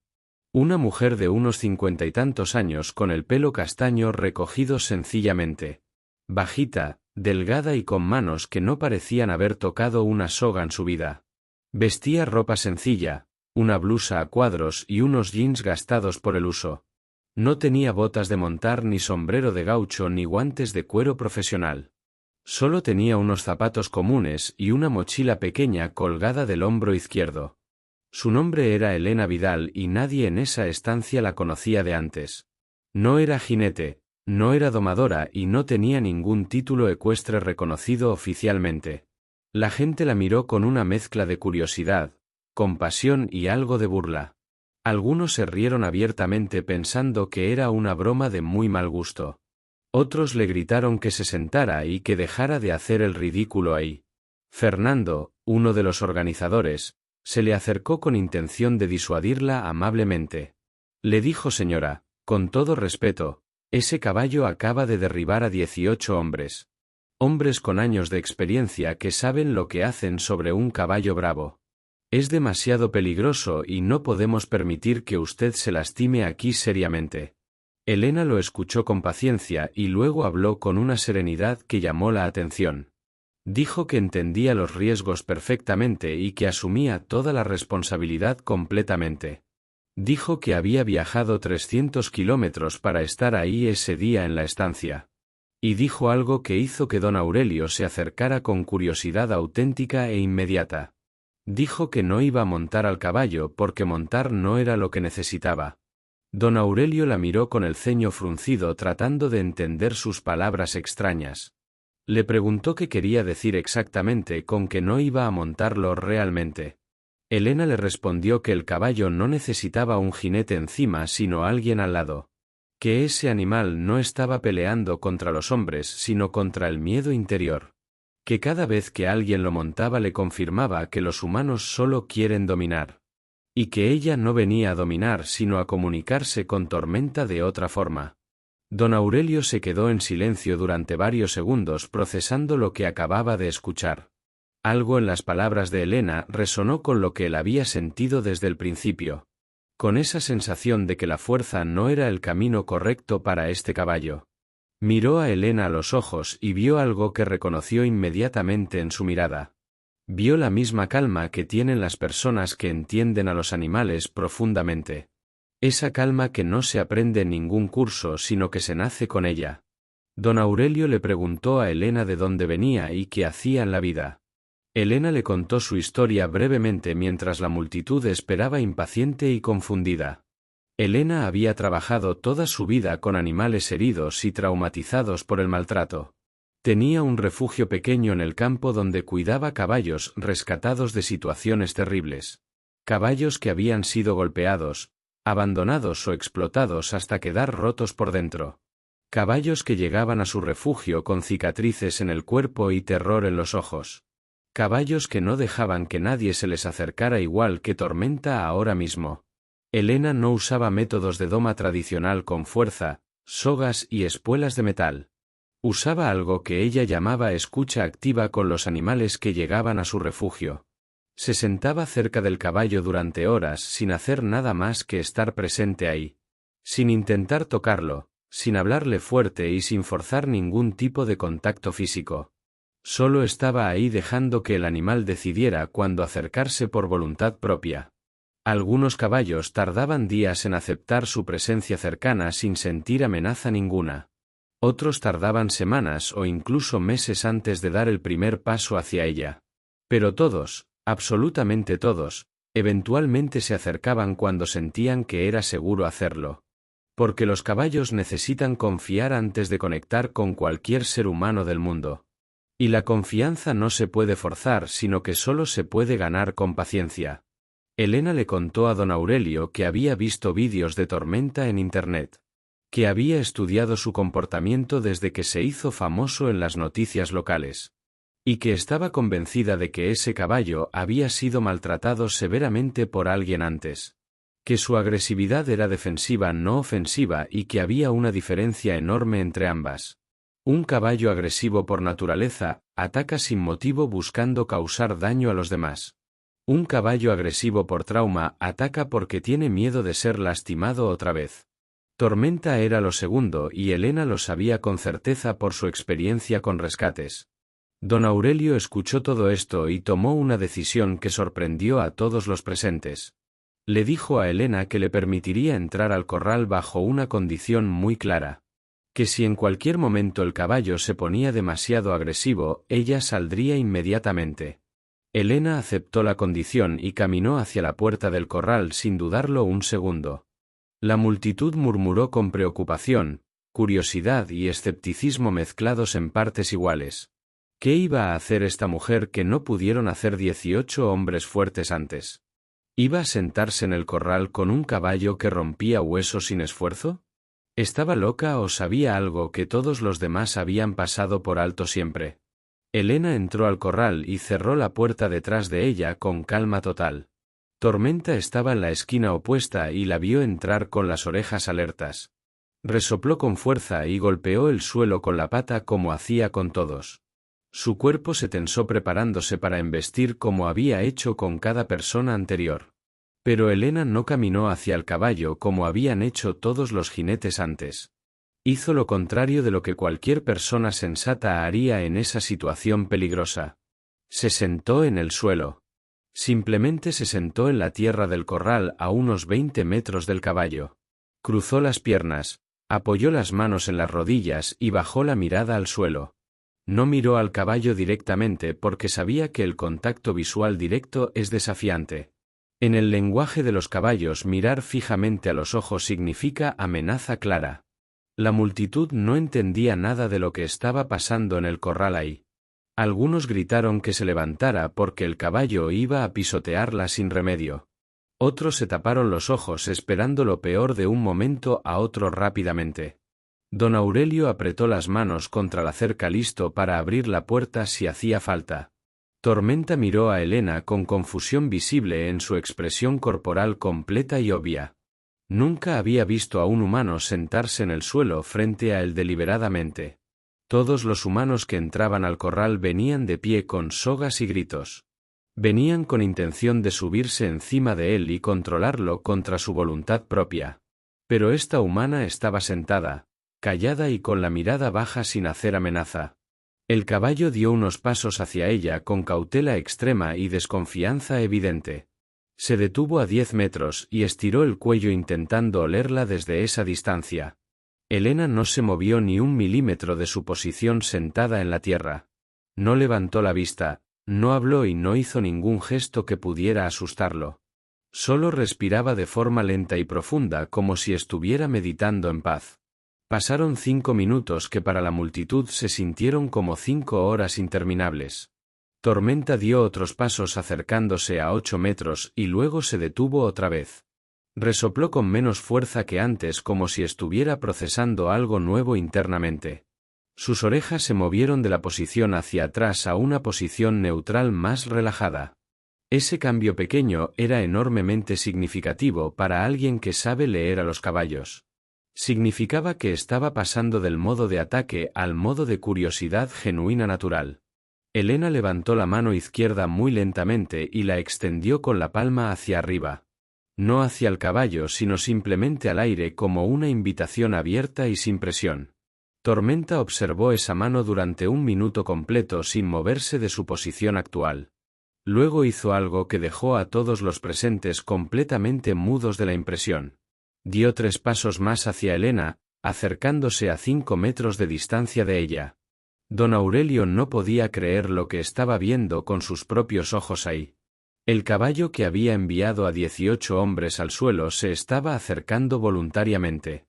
Speaker 1: Una mujer de unos 50 y tantos años con el pelo castaño recogido sencillamente. Bajita, delgada y con manos que no parecían haber tocado una soga en su vida. Vestía ropa sencilla, una blusa a cuadros y unos jeans gastados por el uso. No tenía botas de montar ni sombrero de gaucho ni guantes de cuero profesional. Solo tenía unos zapatos comunes y una mochila pequeña colgada del hombro izquierdo. Su nombre era Elena Vidal y nadie en esa estancia la conocía de antes. No era jinete, no era domadora y no tenía ningún título ecuestre reconocido oficialmente. La gente la miró con una mezcla de curiosidad, compasión y algo de burla. Algunos se rieron abiertamente pensando que era una broma de muy mal gusto. Otros le gritaron que se sentara y que dejara de hacer el ridículo ahí. Fernando, uno de los organizadores, se le acercó con intención de disuadirla amablemente. Le dijo: «Señora, con todo respeto, ese caballo acaba de derribar a 18 hombres. Hombres con años de experiencia que saben lo que hacen sobre un caballo bravo. Es demasiado peligroso y no podemos permitir que usted se lastime aquí seriamente». Elena lo escuchó con paciencia y luego habló con una serenidad que llamó la atención. Dijo que entendía los riesgos perfectamente y que asumía toda la responsabilidad completamente. Dijo que había viajado 300 kilómetros para estar ahí ese día en la estancia. Y dijo algo que hizo que don Aurelio se acercara con curiosidad auténtica e inmediata. Dijo que no iba a montar al caballo porque montar no era lo que necesitaba. Don Aurelio la miró con el ceño fruncido tratando de entender sus palabras extrañas. Le preguntó qué quería decir exactamente con que no iba a montarlo realmente. Elena le respondió que el caballo no necesitaba un jinete encima sino alguien al lado. Que ese animal no estaba peleando contra los hombres sino contra el miedo interior. que cada vez que alguien lo montaba le confirmaba que los humanos solo quieren dominar. Y que ella no venía a dominar sino a comunicarse con Tormenta de otra forma. Don Aurelio se quedó en silencio durante varios segundos procesando lo que acababa de escuchar. Algo en las palabras de Helena resonó con lo que él había sentido desde el principio. Con esa sensación de que la fuerza no era el camino correcto para este caballo. Miró a Helena a los ojos y vio algo que reconoció inmediatamente en su mirada. Vio la misma calma que tienen las personas que entienden a los animales profundamente. Esa calma que no se aprende en ningún curso sino que se nace con ella. Don Aurelio le preguntó a Helena de dónde venía y qué hacía en la vida. Helena le contó su historia brevemente mientras la multitud esperaba impaciente y confundida. Helena había trabajado toda su vida con animales heridos y traumatizados por el maltrato. Tenía un refugio pequeño en el campo donde cuidaba caballos rescatados de situaciones terribles. Caballos que habían sido golpeados, abandonados o explotados hasta quedar rotos por dentro. Caballos que llegaban a su refugio con cicatrices en el cuerpo y terror en los ojos. Caballos que no dejaban que nadie se les acercara igual que Tormenta ahora mismo. Helena no usaba métodos de doma tradicional con fuerza, sogas y espuelas de metal. Usaba algo que ella llamaba escucha activa con los animales que llegaban a su refugio. Se sentaba cerca del caballo durante horas sin hacer nada más que estar presente ahí. Sin intentar tocarlo, sin hablarle fuerte y sin forzar ningún tipo de contacto físico. Solo estaba ahí dejando que el animal decidiera cuándo acercarse por voluntad propia. Algunos caballos tardaban días en aceptar su presencia cercana sin sentir amenaza ninguna. Otros tardaban semanas o incluso meses antes de dar el primer paso hacia ella. Pero todos, absolutamente todos, eventualmente se acercaban cuando sentían que era seguro hacerlo. Porque los caballos necesitan confiar antes de conectar con cualquier ser humano del mundo. Y la confianza no se puede forzar sino que solo se puede ganar con paciencia. Helena le contó a don Aurelio que había visto vídeos de Tormenta en internet. Que había estudiado su comportamiento desde que se hizo famoso en las noticias locales. Y que estaba convencida de que ese caballo había sido maltratado severamente por alguien antes. Que su agresividad era defensiva no ofensiva y que había una diferencia enorme entre ambas. Un caballo agresivo por naturaleza, ataca sin motivo buscando causar daño a los demás. Un caballo agresivo por trauma, ataca porque tiene miedo de ser lastimado otra vez. Tormenta era lo segundo y Helena lo sabía con certeza por su experiencia con rescates. Don Aurelio escuchó todo esto y tomó una decisión que sorprendió a todos los presentes. Le dijo a Helena que le permitiría entrar al corral bajo una condición muy clara. Que si en cualquier momento el caballo se ponía demasiado agresivo, ella saldría inmediatamente. Helena aceptó la condición y caminó hacia la puerta del corral sin dudarlo un segundo. La multitud murmuró con preocupación, curiosidad y escepticismo mezclados en partes iguales. ¿Qué iba a hacer esta mujer que no pudieron hacer 18 hombres fuertes antes? ¿Iba a sentarse en el corral con un caballo que rompía huesos sin esfuerzo? ¿Estaba loca o sabía algo que todos los demás habían pasado por alto siempre? Helena entró al corral y cerró la puerta detrás de ella con calma total. Tormenta estaba en la esquina opuesta y la vio entrar con las orejas alertas. Resopló con fuerza y golpeó el suelo con la pata como hacía con todos. Su cuerpo se tensó preparándose para embestir como había hecho con cada persona anterior. Pero Helena no caminó hacia el caballo como habían hecho todos los jinetes antes. Hizo lo contrario de lo que cualquier persona sensata haría en esa situación peligrosa. Se sentó en el suelo. Simplemente se sentó en la tierra del corral a unos 20 metros del caballo. Cruzó las piernas, apoyó las manos en las rodillas y bajó la mirada al suelo. No miró al caballo directamente porque sabía que el contacto visual directo es desafiante. En el lenguaje de los caballos, mirar fijamente a los ojos significa amenaza clara. La multitud no entendía nada de lo que estaba pasando en el corral ahí. Algunos gritaron que se levantara porque el caballo iba a pisotearla sin remedio. Otros se taparon los ojos esperando lo peor de un momento a otro rápidamente. Don Aurelio apretó las manos contra la cerca listo para abrir la puerta si hacía falta. Tormenta miró a Elena con confusión visible en su expresión corporal completa y obvia. Nunca había visto a un humano sentarse en el suelo frente a él deliberadamente. Todos los humanos que entraban al corral venían de pie con sogas y gritos. Venían con intención de subirse encima de él y controlarlo contra su voluntad propia. Pero esta humana estaba sentada, callada y con la mirada baja sin hacer amenaza. El caballo dio unos pasos hacia ella con cautela extrema y desconfianza evidente. Se detuvo a 10 metros y estiró el cuello intentando olerla desde esa distancia. Elena no se movió ni un milímetro de su posición sentada en la tierra. No levantó la vista, no habló y no hizo ningún gesto que pudiera asustarlo. Solo respiraba de forma lenta y profunda como si estuviera meditando en paz. Pasaron 5 minutos que para la multitud se sintieron como 5 horas interminables. Tormenta dio otros pasos acercándose a 8 metros y luego se detuvo otra vez. Resopló con menos fuerza que antes como si estuviera procesando algo nuevo internamente. Sus orejas se movieron de la posición hacia atrás a una posición neutral más relajada. Ese cambio pequeño era enormemente significativo para alguien que sabe leer a los caballos. Significaba que estaba pasando del modo de ataque al modo de curiosidad genuina natural. Elena levantó la mano izquierda muy lentamente y la extendió con la palma hacia arriba. No hacia el caballo sino simplemente al aire como una invitación abierta y sin presión. Tormenta observó esa mano durante 1 minuto completo sin moverse de su posición actual. Luego hizo algo que dejó a todos los presentes completamente mudos de la impresión. Dio 3 pasos más hacia Elena, acercándose a 5 metros de distancia de ella. Don Aurelio no podía creer lo que estaba viendo con sus propios ojos ahí. El caballo que había enviado a 18 hombres al suelo se estaba acercando voluntariamente.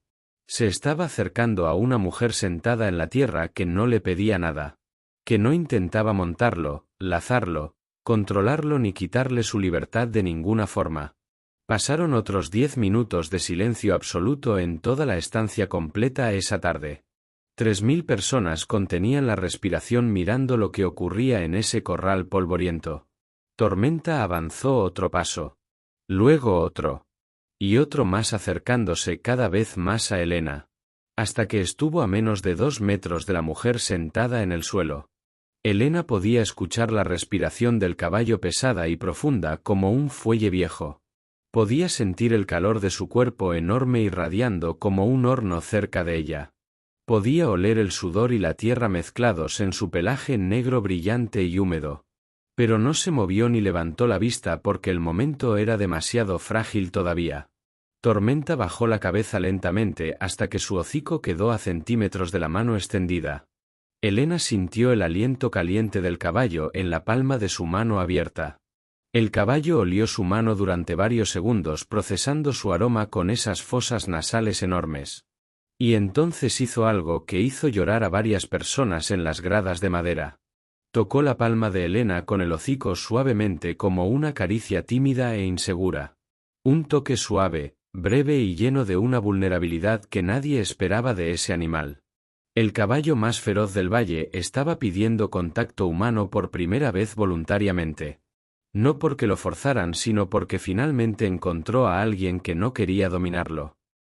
Speaker 1: Se estaba acercando a una mujer sentada en la tierra que no le pedía nada. Que no intentaba montarlo, lazarlo, controlarlo ni quitarle su libertad de ninguna forma. Pasaron otros 10 minutos de silencio absoluto en toda la estancia completa esa tarde. 3000 personas contenían la respiración mirando lo que ocurría en ese corral polvoriento. Tormenta avanzó otro paso. Luego otro. Y otro más acercándose cada vez más a Elena. Hasta que estuvo a menos de 2 metros de la mujer sentada en el suelo. Elena podía escuchar la respiración del caballo pesada y profunda como un fuelle viejo. Podía sentir el calor de su cuerpo enorme irradiando como un horno cerca de ella. Podía oler el sudor y la tierra mezclados en su pelaje negro brillante y húmedo. Pero no se movió ni levantó la vista porque el momento era demasiado frágil todavía. Tormenta bajó la cabeza lentamente hasta que su hocico quedó a centímetros de la mano extendida. Elena sintió el aliento caliente del caballo en la palma de su mano abierta. El caballo olió su mano durante varios segundos procesando su aroma con esas fosas nasales enormes. Y entonces hizo algo que hizo llorar a varias personas en las gradas de madera. Tocó la palma de Elena con el hocico suavemente como una caricia tímida e insegura. Un toque suave, breve y lleno de una vulnerabilidad que nadie esperaba de ese animal. El caballo más feroz del valle estaba pidiendo contacto humano por primera vez voluntariamente. No porque lo forzaran sino porque finalmente encontró a alguien que no quería dominarlo.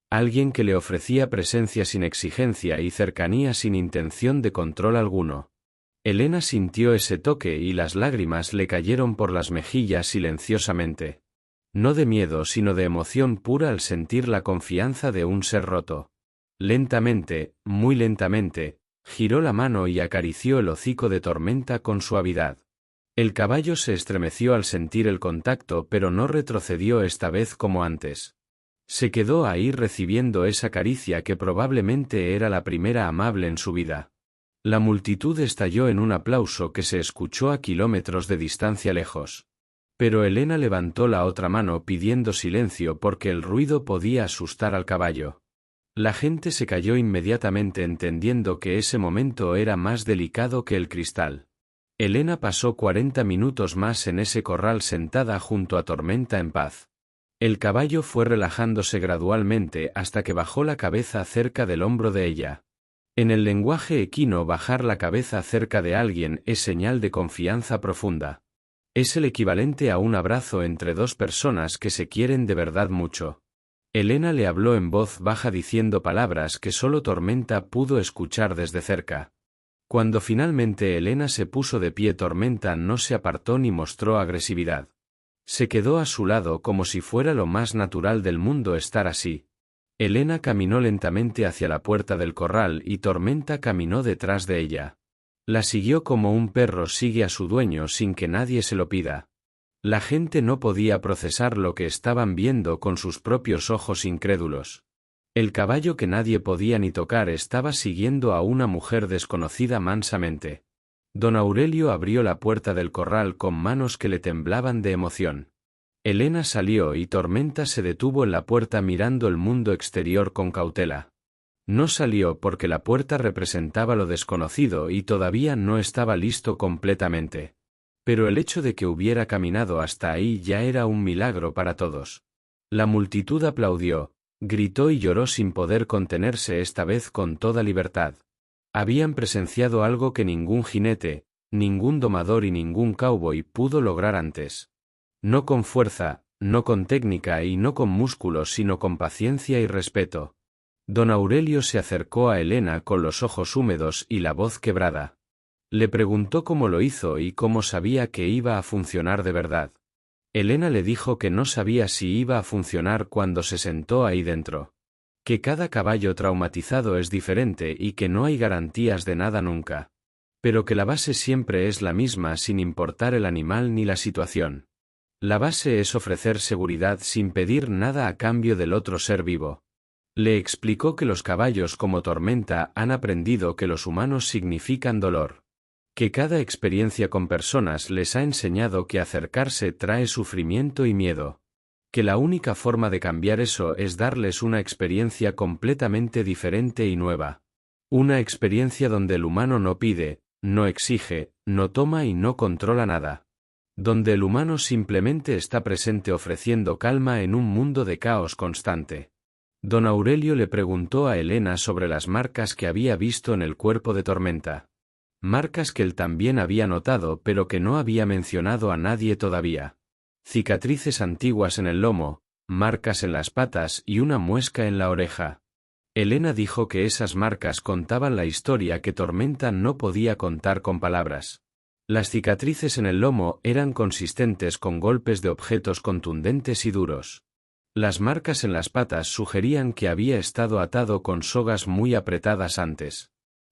Speaker 1: Alguien que le ofrecía presencia sin exigencia y cercanía sin intención de control alguno. Elena sintió ese toque y las lágrimas le cayeron por las mejillas silenciosamente. No de miedo sino de emoción pura al sentir la confianza de un ser roto. Lentamente, muy lentamente, giró la mano y acarició el hocico de Tormenta con suavidad. El caballo se estremeció al sentir el contacto pero no retrocedió esta vez como antes. Se quedó ahí recibiendo esa caricia que probablemente era la primera amable en su vida. La multitud estalló en un aplauso que se escuchó a kilómetros de distancia lejos. Pero Elena levantó la otra mano pidiendo silencio porque el ruido podía asustar al caballo. La gente se calló inmediatamente entendiendo que ese momento era más delicado que el cristal. Elena pasó 40 minutos más en ese corral sentada junto a Tormenta en paz. El caballo fue relajándose gradualmente hasta que bajó la cabeza cerca del hombro de ella. En el lenguaje equino, bajar la cabeza cerca de alguien es señal de confianza profunda. Es el equivalente a un abrazo entre dos personas que se quieren de verdad mucho. Elena le habló en voz baja diciendo palabras que solo Tormenta pudo escuchar desde cerca. Cuando finalmente Elena se puso de pie, Tormenta no se apartó ni mostró agresividad. Se quedó a su lado como si fuera lo más natural del mundo estar así. Elena caminó lentamente hacia la puerta del corral y Tormenta caminó detrás de ella. La siguió como un perro sigue a su dueño sin que nadie se lo pida. La gente no podía procesar lo que estaban viendo con sus propios ojos incrédulos. El caballo que nadie podía ni tocar estaba siguiendo a una mujer desconocida mansamente. Don Aurelio abrió la puerta del corral con manos que le temblaban de emoción. Elena salió y Tormenta se detuvo en la puerta mirando el mundo exterior con cautela. No salió porque la puerta representaba lo desconocido y todavía no estaba listo completamente. Pero el hecho de que hubiera caminado hasta ahí ya era un milagro para todos. La multitud aplaudió, gritó y lloró sin poder contenerse, esta vez con toda libertad. Habían presenciado algo que ningún jinete, ningún domador y ningún cowboy pudo lograr antes. No con fuerza, no con técnica y no con músculos, sino con paciencia y respeto. Don Aurelio se acercó a Elena con los ojos húmedos y la voz quebrada. Le preguntó cómo lo hizo y cómo sabía que iba a funcionar de verdad. Elena le dijo que no sabía si iba a funcionar cuando se sentó ahí dentro. Que cada caballo traumatizado es diferente y que no hay garantías de nada nunca. Pero que la base siempre es la misma sin importar el animal ni la situación. La base es ofrecer seguridad sin pedir nada a cambio del otro ser vivo. Le explicó que los caballos como Tormenta han aprendido que los humanos significan dolor. Que cada experiencia con personas les ha enseñado que acercarse trae sufrimiento y miedo. Que la única forma de cambiar eso es darles una experiencia completamente diferente y nueva. Una experiencia donde el humano no pide, no exige, no toma y no controla nada. Donde el humano simplemente está presente ofreciendo calma en un mundo de caos constante. Don Aurelio le preguntó a Elena sobre las marcas que había visto en el cuerpo de Tormenta. Marcas que él también había notado pero que no había mencionado a nadie todavía. Cicatrices antiguas en el lomo, marcas en las patas y una muesca en la oreja. Elena dijo que esas marcas contaban la historia que Tormenta no podía contar con palabras. Las cicatrices en el lomo eran consistentes con golpes de objetos contundentes y duros. Las marcas en las patas sugerían que había estado atado con sogas muy apretadas antes.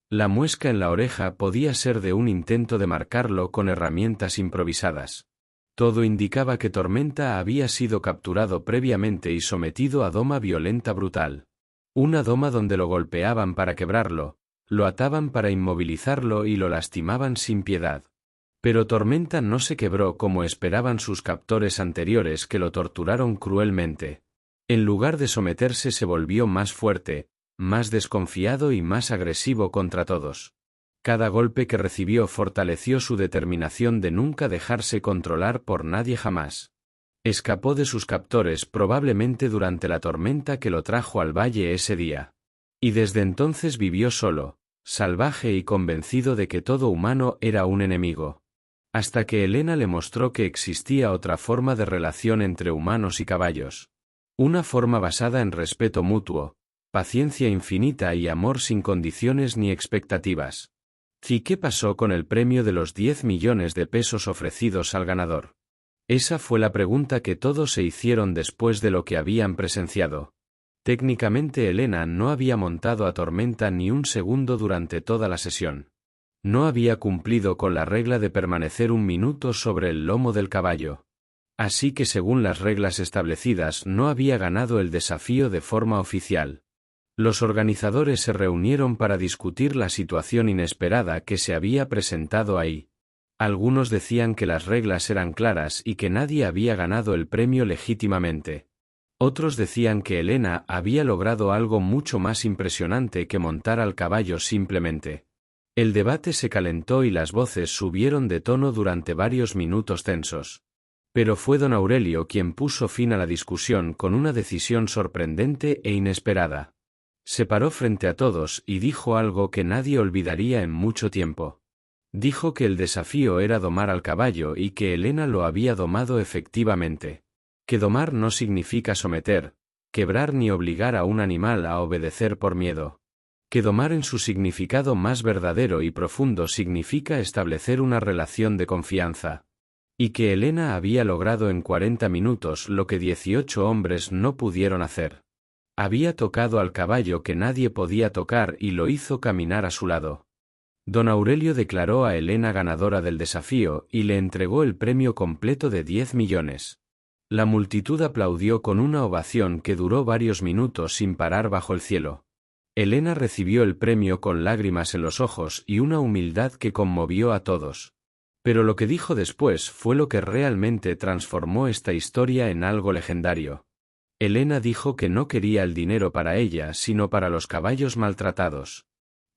Speaker 1: La muesca en la oreja podía ser de un intento de marcarlo con herramientas improvisadas. Todo indicaba que Tormenta había sido capturado previamente y sometido a doma violenta brutal. Una doma donde lo golpeaban para quebrarlo, lo ataban para inmovilizarlo y lo lastimaban sin piedad. Pero Tormenta no se quebró como esperaban sus captores anteriores que lo torturaron cruelmente. En lugar de someterse se volvió más fuerte, más desconfiado y más agresivo contra todos. Cada golpe que recibió fortaleció su determinación de nunca dejarse controlar por nadie jamás. Escapó de sus captores probablemente durante la tormenta que lo trajo al valle ese día. Y desde entonces vivió solo, salvaje y convencido de que todo humano era un enemigo. Hasta que Elena le mostró que existía otra forma de relación entre humanos y caballos. Una forma basada en respeto mutuo, paciencia infinita y amor sin condiciones ni expectativas. ¿Y qué pasó con el premio de los 10 millones de pesos ofrecidos al ganador? Esa fue la pregunta que todos se hicieron después de lo que habían presenciado. Técnicamente Elena no había montado a Tormenta ni un segundo durante toda la sesión. No había cumplido con la regla de permanecer un minuto sobre el lomo del caballo. Así que según las reglas establecidas no había ganado el desafío de forma oficial. Los organizadores se reunieron para discutir la situación inesperada que se había presentado ahí. Algunos decían que las reglas eran claras y que nadie había ganado el premio legítimamente. Otros decían que Elena había logrado algo mucho más impresionante que montar al caballo simplemente. El debate se calentó y las voces subieron de tono durante varios minutos tensos. Pero fue don Aurelio quien puso fin a la discusión con una decisión sorprendente e inesperada. Se paró frente a todos y dijo algo que nadie olvidaría en mucho tiempo. Dijo que el desafío era domar al caballo y que Elena lo había domado efectivamente. Que domar no significa someter, quebrar ni obligar a un animal a obedecer por miedo. Que domar en su significado más verdadero y profundo significa establecer una relación de confianza. Y que Elena había logrado en 40 minutos lo que 18 hombres no pudieron hacer. Había tocado al caballo que nadie podía tocar y lo hizo caminar a su lado. Don Aurelio declaró a Elena ganadora del desafío y le entregó el premio completo de 10 millones. La multitud aplaudió con una ovación que duró varios minutos sin parar bajo el cielo. Elena recibió el premio con lágrimas en los ojos y una humildad que conmovió a todos. Pero lo que dijo después fue lo que realmente transformó esta historia en algo legendario. Elena dijo que no quería el dinero para ella sino para los caballos maltratados.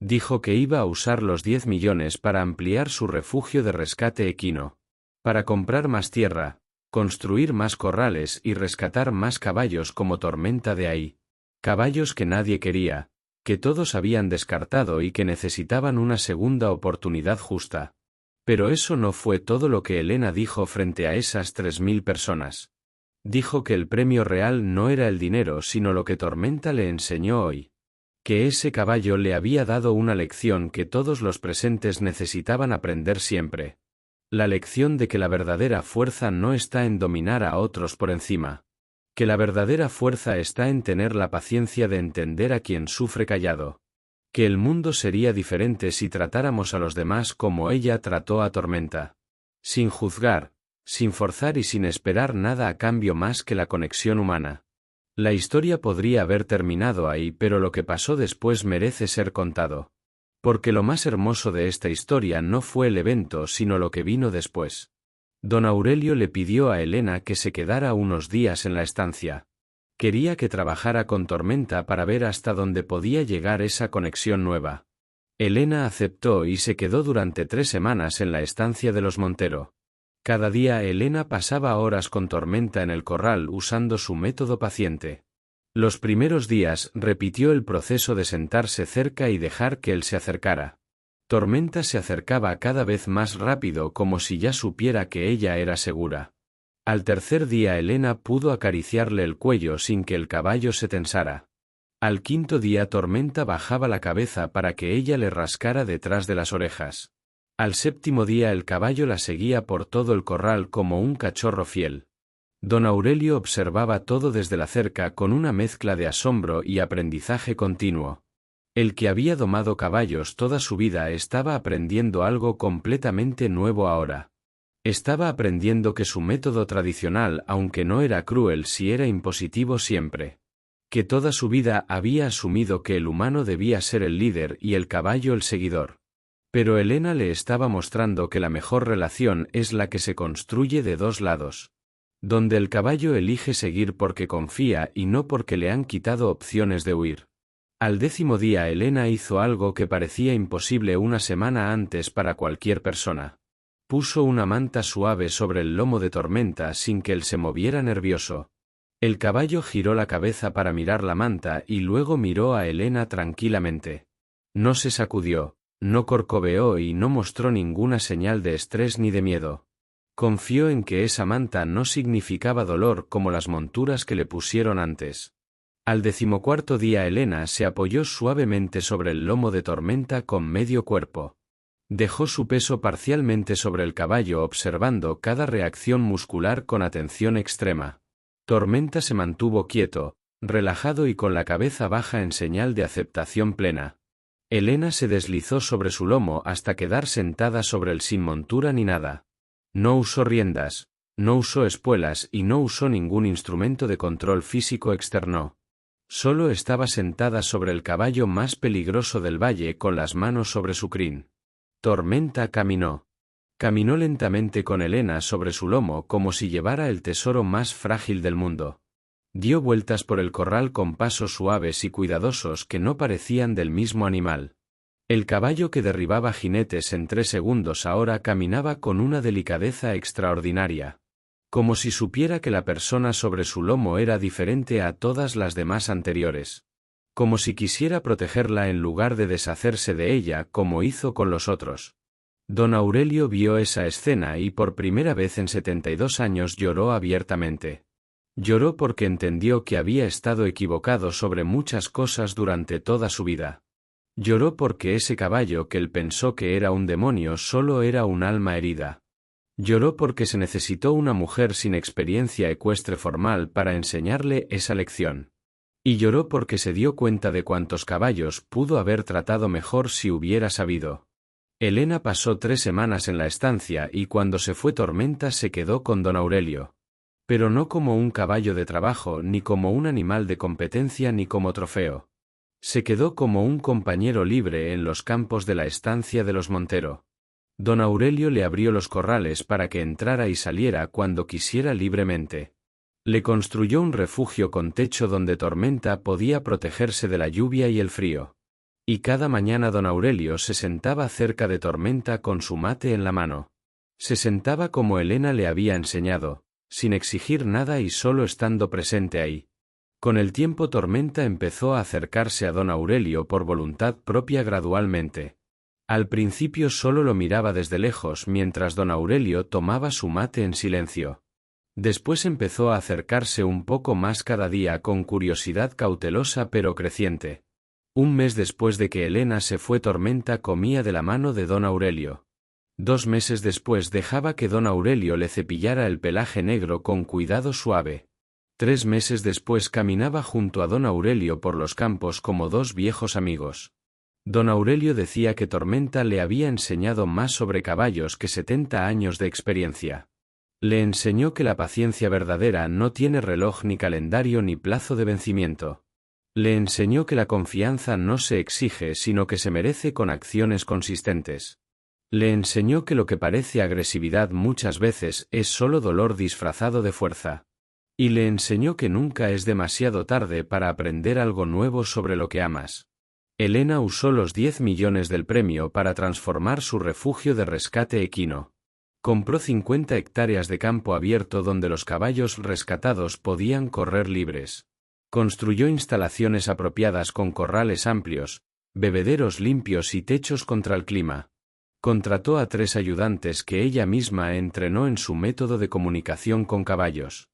Speaker 1: Dijo que iba a usar los 10 millones para ampliar su refugio de rescate equino. Para comprar más tierra, construir más corrales y rescatar más caballos como Tormenta de ahí. Caballos que nadie quería, que todos habían descartado y que necesitaban una segunda oportunidad justa. Pero eso no fue todo lo que Elena dijo frente a esas 3000 personas. Dijo que el premio real no era el dinero sino lo que Tormenta le enseñó hoy. Que ese caballo le había dado una lección que todos los presentes necesitaban aprender siempre. La lección de que la verdadera fuerza no está en dominar a otros por encima. Que la verdadera fuerza está en tener la paciencia de entender a quien sufre callado. Que el mundo sería diferente si tratáramos a los demás como ella trató a Tormenta. Sin juzgar, sin forzar y sin esperar nada a cambio más que la conexión humana. La historia podría haber terminado ahí, pero lo que pasó después merece ser contado. Porque lo más hermoso de esta historia no fue el evento sino lo que vino después. Don Aurelio le pidió a Elena que se quedara unos días en la estancia. Quería que trabajara con Tormenta para ver hasta dónde podía llegar esa conexión nueva. Elena aceptó y se quedó durante 3 semanas en la estancia de los Montero. Cada día Elena pasaba horas con Tormenta en el corral usando su método paciente. Los primeros días repitió el proceso de sentarse cerca y dejar que él se acercara. Tormenta se acercaba cada vez más rápido como si ya supiera que ella era segura. Al tercer día Elena pudo acariciarle el cuello sin que el caballo se tensara. Al quinto día Tormenta bajaba la cabeza para que ella le rascara detrás de las orejas. Al séptimo día el caballo la seguía por todo el corral como un cachorro fiel. Don Aurelio observaba todo desde la cerca con una mezcla de asombro y aprendizaje continuo. El que había domado caballos toda su vida estaba aprendiendo algo completamente nuevo ahora. Estaba aprendiendo que su método tradicional, aunque no era cruel, sí era impositivo siempre. Que toda su vida había asumido que el humano debía ser el líder y el caballo el seguidor. Pero Elena le estaba mostrando que la mejor relación es la que se construye de dos lados. Donde el caballo elige seguir porque confía y no porque le han quitado opciones de huir. Al 10º día Elena hizo algo que parecía imposible una semana antes para cualquier persona. Puso una manta suave sobre el lomo de Tormenta sin que él se moviera nervioso. El caballo giró la cabeza para mirar la manta y luego miró a Elena tranquilamente. No se sacudió, no corcoveó y no mostró ninguna señal de estrés ni de miedo. Confió en que esa manta no significaba dolor como las monturas que le pusieron antes. Al 14º día Elena se apoyó suavemente sobre el lomo de Tormenta con medio cuerpo. Dejó su peso parcialmente sobre el caballo observando cada reacción muscular con atención extrema. Tormenta se mantuvo quieto, relajado y con la cabeza baja en señal de aceptación plena. Elena se deslizó sobre su lomo hasta quedar sentada sobre él sin montura ni nada. No usó riendas, no usó espuelas y no usó ningún instrumento de control físico externo. Solo estaba sentada sobre el caballo más peligroso del valle con las manos sobre su crin. Tormenta caminó. Caminó lentamente con Elena sobre su lomo como si llevara el tesoro más frágil del mundo. Dio vueltas por el corral con pasos suaves y cuidadosos que no parecían del mismo animal. El caballo que derribaba jinetes en 3 segundos ahora caminaba con una delicadeza extraordinaria. como si supiera que la persona sobre su lomo era diferente a todas las demás anteriores. Como si quisiera protegerla en lugar de deshacerse de ella como hizo con los otros. Don Aurelio vio esa escena y por primera vez en 72 años lloró abiertamente. Lloró porque entendió que había estado equivocado sobre muchas cosas durante toda su vida. Lloró porque ese caballo que él pensó que era un demonio solo era un alma herida. Lloró porque se necesitó una mujer sin experiencia ecuestre formal para enseñarle esa lección. Y lloró porque se dio cuenta de cuántos caballos pudo haber tratado mejor si hubiera sabido. Elena pasó 3 semanas en la estancia y cuando se fue Tormenta se quedó con don Aurelio. Pero no como un caballo de trabajo, ni como un animal de competencia, ni como trofeo. Se quedó como un compañero libre en los campos de la estancia de los Montero. Don Aurelio le abrió los corrales para que entrara y saliera cuando quisiera libremente. Le construyó un refugio con techo donde Tormenta podía protegerse de la lluvia y el frío. Y cada mañana don Aurelio se sentaba cerca de Tormenta con su mate en la mano. Se sentaba como Elena le había enseñado, sin exigir nada y solo estando presente ahí. Con el tiempo Tormenta empezó a acercarse a don Aurelio por voluntad propia gradualmente. Al principio solo lo miraba desde lejos mientras don Aurelio tomaba su mate en silencio. Después empezó a acercarse un poco más cada día con curiosidad cautelosa pero creciente. Un mes después de que Elena se fue Tormenta comía de la mano de don Aurelio. 2 meses después dejaba que don Aurelio le cepillara el pelaje negro con cuidado suave. 3 meses después caminaba junto a don Aurelio por los campos como 2 viejos amigos. Don Aurelio decía que Tormenta le había enseñado más sobre caballos que 70 años de experiencia. Le enseñó que la paciencia verdadera no tiene reloj ni calendario ni plazo de vencimiento. Le enseñó que la confianza no se exige sino que se merece con acciones consistentes. Le enseñó que lo que parece agresividad muchas veces es solo dolor disfrazado de fuerza. Y le enseñó que nunca es demasiado tarde para aprender algo nuevo sobre lo que amas. Elena usó los 10 millones del premio para transformar su refugio de rescate equino. Compró 50 hectáreas de campo abierto donde los caballos rescatados podían correr libres. Construyó instalaciones apropiadas con corrales amplios, bebederos limpios y techos contra el clima. Contrató a 3 ayudantes que ella misma entrenó en su método de comunicación con caballos.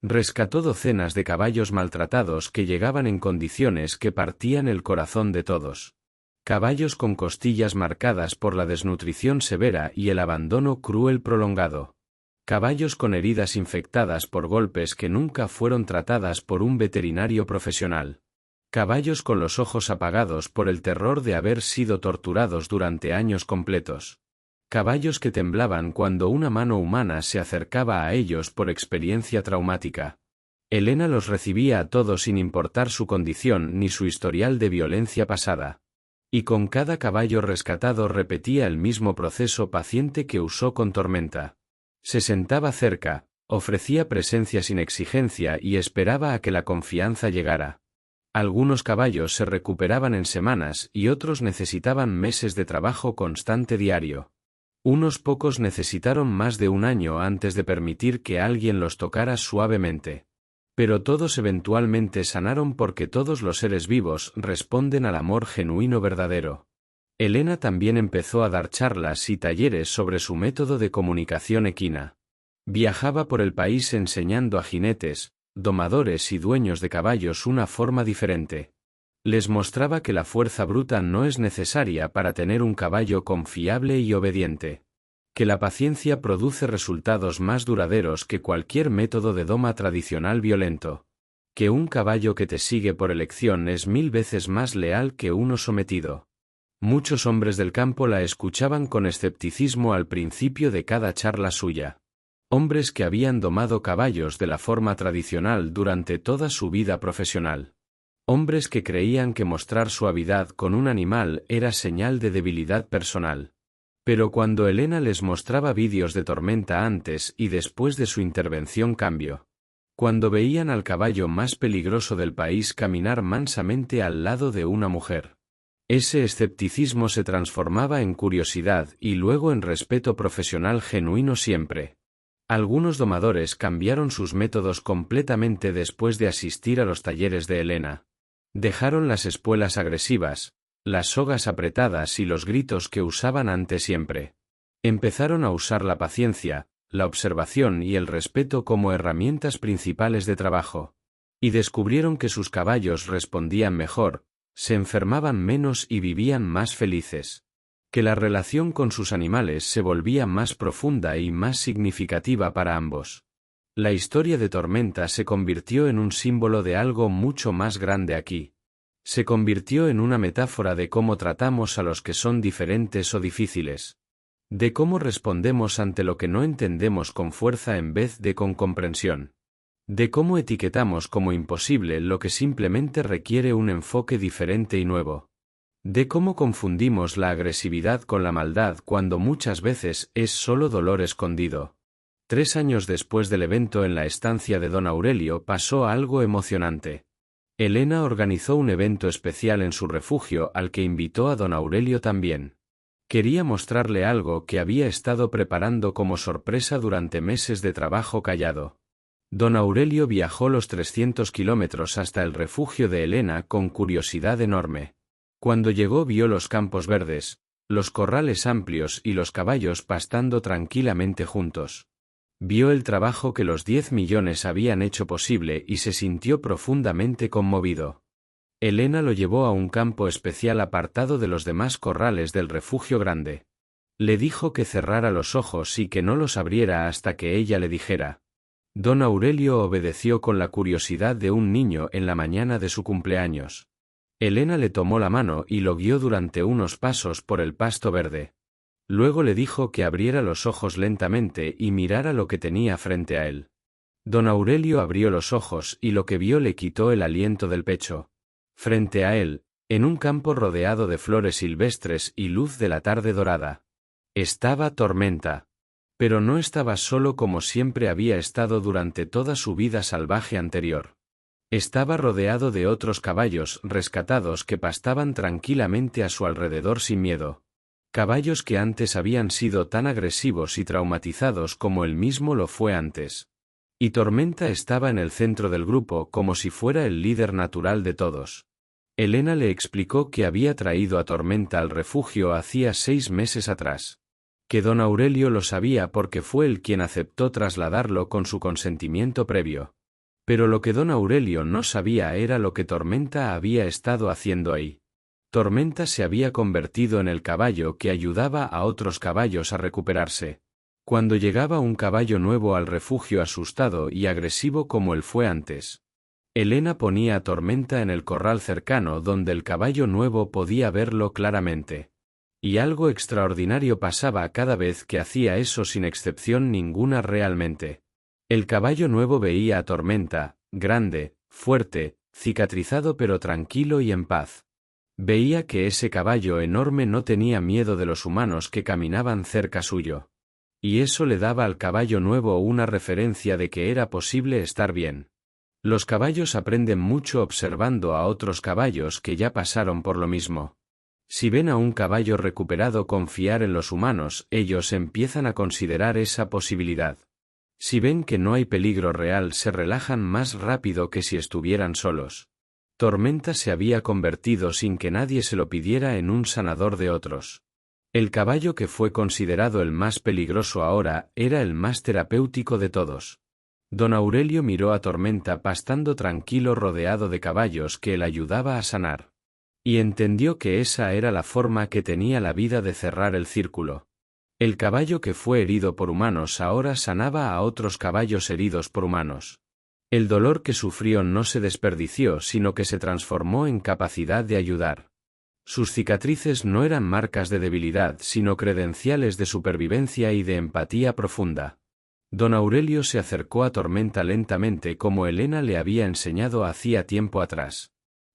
Speaker 1: Rescató docenas de caballos maltratados que llegaban en condiciones que partían el corazón de todos. Caballos con costillas marcadas por la desnutrición severa y el abandono cruel prolongado. Caballos con heridas infectadas por golpes que nunca fueron tratadas por un veterinario profesional. Caballos con los ojos apagados por el terror de haber sido torturados durante años completos. Caballos que temblaban cuando una mano humana se acercaba a ellos por experiencia traumática. Elena los recibía a todos sin importar su condición ni su historial de violencia pasada. Y con cada caballo rescatado repetía el mismo proceso paciente que usó con Tormenta. Se sentaba cerca, ofrecía presencia sin exigencia y esperaba a que la confianza llegara. Algunos caballos se recuperaban en semanas y otros necesitaban meses de trabajo constante diario. Unos pocos necesitaron más de 1 año antes de permitir que alguien los tocara suavemente. Pero todos eventualmente sanaron porque todos los seres vivos responden al amor genuino verdadero. Elena también empezó a dar charlas y talleres sobre su método de comunicación equina. Viajaba por el país enseñando a jinetes, domadores y dueños de caballos una forma diferente. Les mostraba que la fuerza bruta no es necesaria para tener un caballo confiable y obediente. Que la paciencia produce resultados más duraderos que cualquier método de doma tradicional violento. Que un caballo que te sigue por elección es 1000 veces más leal que uno sometido. Muchos hombres del campo la escuchaban con escepticismo al principio de cada charla suya. Hombres que habían domado caballos de la forma tradicional durante toda su vida profesional. Hombres que creían que mostrar suavidad con un animal era señal de debilidad personal. Pero cuando Elena les mostraba vídeos de Tormenta antes y después de su intervención cambió. Cuando veían al caballo más peligroso del país caminar mansamente al lado de una mujer. Ese escepticismo se transformaba en curiosidad y luego en respeto profesional genuino siempre. Algunos domadores cambiaron sus métodos completamente después de asistir a los talleres de Elena. Dejaron las espuelas agresivas, las sogas apretadas y los gritos que usaban antes siempre. Empezaron a usar la paciencia, la observación y el respeto como herramientas principales de trabajo. Y descubrieron que sus caballos respondían mejor, se enfermaban menos y vivían más felices. Que la relación con sus animales se volvía más profunda y más significativa para ambos. La historia de Tormenta se convirtió en un símbolo de algo mucho más grande aquí. Se convirtió en una metáfora de cómo tratamos a los que son diferentes o difíciles. De cómo respondemos ante lo que no entendemos con fuerza en vez de con comprensión. De cómo etiquetamos como imposible lo que simplemente requiere un enfoque diferente y nuevo. De cómo confundimos la agresividad con la maldad cuando muchas veces es solo dolor escondido. 3 años después del evento en la estancia de don Aurelio pasó algo emocionante. Elena organizó un evento especial en su refugio al que invitó a don Aurelio también. Quería mostrarle algo que había estado preparando como sorpresa durante meses de trabajo callado. Don Aurelio viajó los 300 kilómetros hasta el refugio de Elena con curiosidad enorme. Cuando llegó vio los campos verdes, los corrales amplios y los caballos pastando tranquilamente juntos. Vio el trabajo que los 10 millones habían hecho posible y se sintió profundamente conmovido. Elena lo llevó a un campo especial apartado de los demás corrales del refugio grande. Le dijo que cerrara los ojos y que no los abriera hasta que ella le dijera. Don Aurelio obedeció con la curiosidad de un niño en la mañana de su cumpleaños. Elena le tomó la mano y lo guió durante unos pasos por el pasto verde. Luego le dijo que abriera los ojos lentamente y mirara lo que tenía frente a él. Don Aurelio abrió los ojos y lo que vio le quitó el aliento del pecho. Frente a él, en un campo rodeado de flores silvestres y luz de la tarde dorada, estaba Tormenta. Pero no estaba solo como siempre había estado durante toda su vida salvaje anterior. Estaba rodeado de otros caballos rescatados que pastaban tranquilamente a su alrededor sin miedo. Caballos que antes habían sido tan agresivos y traumatizados como él mismo lo fue antes. Y Tormenta estaba en el centro del grupo como si fuera el líder natural de todos. Elena le explicó que había traído a Tormenta al refugio hacía 6 meses atrás. Que don Aurelio lo sabía porque fue él quien aceptó trasladarlo con su consentimiento previo. Pero lo que don Aurelio no sabía era lo que Tormenta había estado haciendo ahí. Tormenta se había convertido en el caballo que ayudaba a otros caballos a recuperarse. Cuando llegaba un caballo nuevo al refugio asustado y agresivo como él fue antes, Elena ponía a Tormenta en el corral cercano donde el caballo nuevo podía verlo claramente. Y algo extraordinario pasaba cada vez que hacía eso sin excepción ninguna realmente. El caballo nuevo veía a Tormenta, grande, fuerte, cicatrizado pero tranquilo y en paz. Veía que ese caballo enorme no tenía miedo de los humanos que caminaban cerca suyo. Y eso le daba al caballo nuevo una referencia de que era posible estar bien. Los caballos aprenden mucho observando a otros caballos que ya pasaron por lo mismo. Si ven a un caballo recuperado confiar en los humanos, ellos empiezan a considerar esa posibilidad. Si ven que no hay peligro real, se relajan más rápido que si estuvieran solos. Tormenta se había convertido sin que nadie se lo pidiera en un sanador de otros. El caballo que fue considerado el más peligroso ahora era el más terapéutico de todos. Don Aurelio miró a Tormenta pastando tranquilo rodeado de caballos que él ayudaba a sanar. Y entendió que esa era la forma que tenía la vida de cerrar el círculo. El caballo que fue herido por humanos ahora sanaba a otros caballos heridos por humanos. El dolor que sufrió no se desperdició sino que se transformó en capacidad de ayudar. Sus cicatrices no eran marcas de debilidad sino credenciales de supervivencia y de empatía profunda. Don Aurelio se acercó a Tormenta lentamente como Elena le había enseñado hacía tiempo atrás.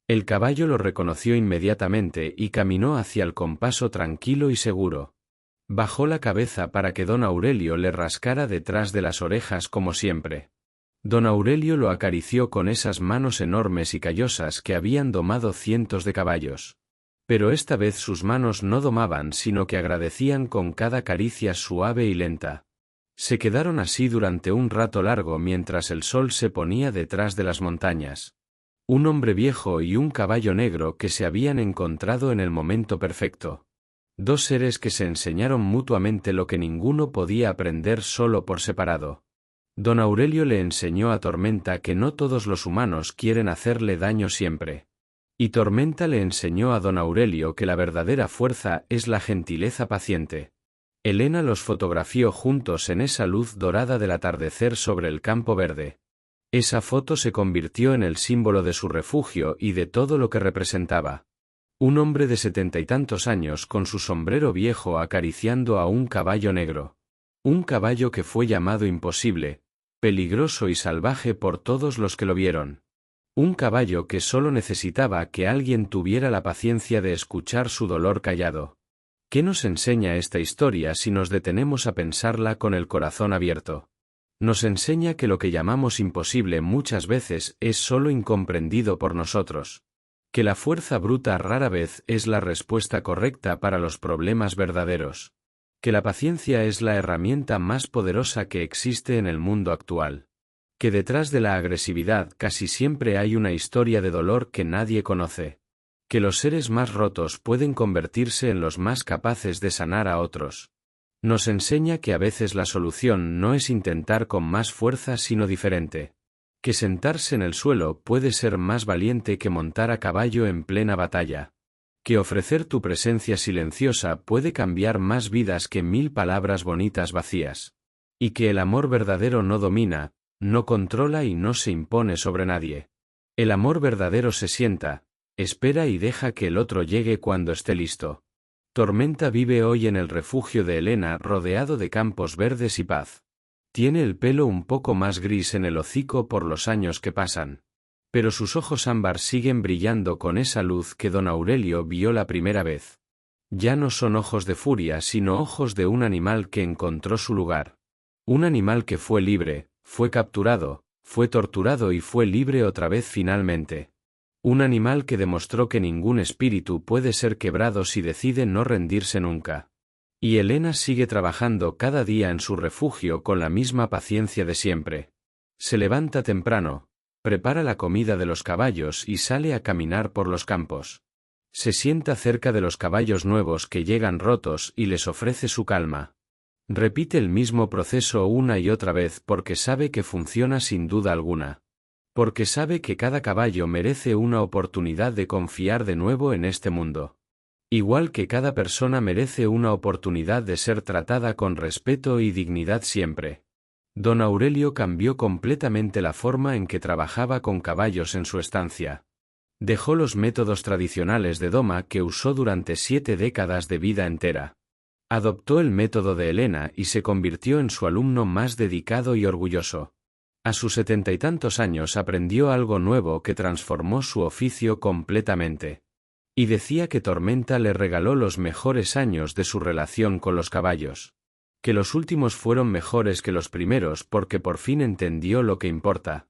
Speaker 1: El caballo lo reconoció inmediatamente y caminó hacia el compaso tranquilo y seguro. Bajó la cabeza para que don Aurelio le rascara detrás de las orejas como siempre. Don Aurelio lo acarició con esas manos enormes y callosas que habían domado cientos de caballos. Pero esta vez sus manos no domaban sino que agradecían con cada caricia suave y lenta. Se quedaron así durante un rato largo mientras el sol se ponía detrás de las montañas. Un hombre viejo y un caballo negro que se habían encontrado en el momento perfecto. Dos seres que se enseñaron mutuamente lo que ninguno podía aprender solo por separado. Don Aurelio le enseñó a Tormenta que no todos los humanos quieren hacerle daño siempre. Y Tormenta le enseñó a don Aurelio que la verdadera fuerza es la gentileza paciente. Elena los fotografió juntos en esa luz dorada del atardecer sobre el campo verde. Esa foto se convirtió en el símbolo de su refugio y de todo lo que representaba. Un hombre de 70 y tantos años con su sombrero viejo acariciando a un caballo negro. Un caballo que fue llamado imposible, peligroso y salvaje por todos los que lo vieron. Un caballo que solo necesitaba que alguien tuviera la paciencia de escuchar su dolor callado. ¿Qué nos enseña esta historia si nos detenemos a pensarla con el corazón abierto? Nos enseña que lo que llamamos imposible muchas veces es solo incomprendido por nosotros. Que la fuerza bruta rara vez es la respuesta correcta para los problemas verdaderos. Que la paciencia es la herramienta más poderosa que existe en el mundo actual. Que detrás de la agresividad casi siempre hay una historia de dolor que nadie conoce. Que los seres más rotos pueden convertirse en los más capaces de sanar a otros. Nos enseña que a veces la solución no es intentar con más fuerza sino diferente. Que sentarse en el suelo puede ser más valiente que montar a caballo en plena batalla. Que ofrecer tu presencia silenciosa puede cambiar más vidas que 1000 palabras bonitas vacías. Y que el amor verdadero no domina, no controla y no se impone sobre nadie. El amor verdadero se sienta, espera y deja que el otro llegue cuando esté listo. Tormenta vive hoy en el refugio de Elena rodeado de campos verdes y paz. Tiene el pelo un poco más gris en el hocico por los años que pasan. Pero sus ojos ámbar siguen brillando con esa luz que don Aurelio vio la primera vez. Ya no son ojos de furia sino ojos de un animal que encontró su lugar. Un animal que fue libre, fue capturado, fue torturado y fue libre otra vez finalmente. Un animal que demostró que ningún espíritu puede ser quebrado si decide no rendirse nunca. Y Elena sigue trabajando cada día en su refugio con la misma paciencia de siempre. Se levanta temprano, prepara la comida de los caballos y sale a caminar por los campos. Se sienta cerca de los caballos nuevos que llegan rotos y les ofrece su calma. Repite el mismo proceso una y otra vez porque sabe que funciona sin duda alguna. Porque sabe que cada caballo merece una oportunidad de confiar de nuevo en este mundo. Igual que cada persona merece una oportunidad de ser tratada con respeto y dignidad siempre. Don Aurelio cambió completamente la forma en que trabajaba con caballos en su estancia. Dejó los métodos tradicionales de doma que usó durante 7 décadas de vida entera. Adoptó el método de Elena y se convirtió en su alumno más dedicado y orgulloso. A sus 70 y tantos años aprendió algo nuevo que transformó su oficio completamente. Y decía que Tormenta le regaló los mejores años de su relación con los caballos. Que los últimos fueron mejores que los primeros porque por fin entendió lo que importa.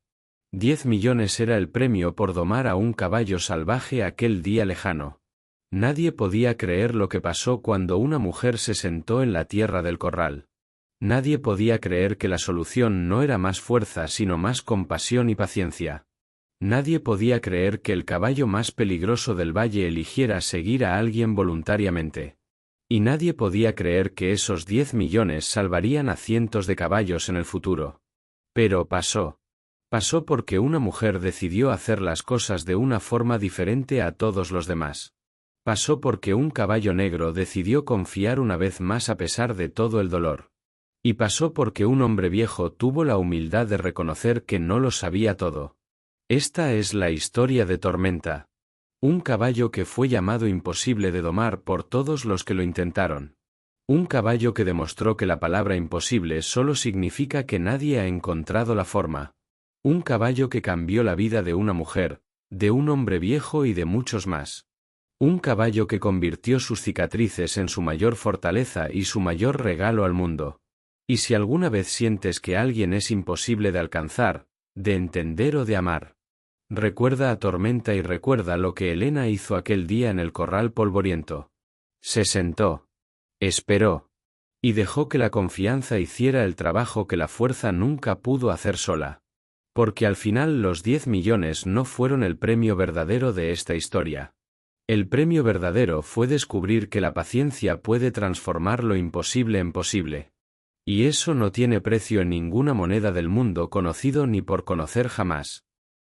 Speaker 1: 10 millones era el premio por domar a un caballo salvaje aquel día lejano. Nadie podía creer lo que pasó cuando una mujer se sentó en la tierra del corral. Nadie podía creer que la solución no era más fuerza sino más compasión y paciencia. Nadie podía creer que el caballo más peligroso del valle eligiera seguir a alguien voluntariamente. Y nadie podía creer que esos 10 millones salvarían a cientos de caballos en el futuro. Pero pasó. Pasó porque una mujer decidió hacer las cosas de una forma diferente a todos los demás. Pasó porque un caballo negro decidió confiar una vez más a pesar de todo el dolor. Y pasó porque un hombre viejo tuvo la humildad de reconocer que no lo sabía todo. Esta es la historia de Tormenta. Un caballo que fue llamado imposible de domar por todos los que lo intentaron. Un caballo que demostró que la palabra imposible solo significa que nadie ha encontrado la forma. Un caballo que cambió la vida de una mujer, de un hombre viejo y de muchos más. Un caballo que convirtió sus cicatrices en su mayor fortaleza y su mayor regalo al mundo. Y si alguna vez sientes que alguien es imposible de alcanzar, de entender o de amar, recuerda a Tormenta y recuerda lo que Elena hizo aquel día en el corral polvoriento. Se sentó. Esperó. Y dejó que la confianza hiciera el trabajo que la fuerza nunca pudo hacer sola. Porque al final los 10 millones no fueron el premio verdadero de esta historia. El premio verdadero fue descubrir que la paciencia puede transformar lo imposible en posible. Y eso no tiene precio en ninguna moneda del mundo conocido ni por conocer jamás.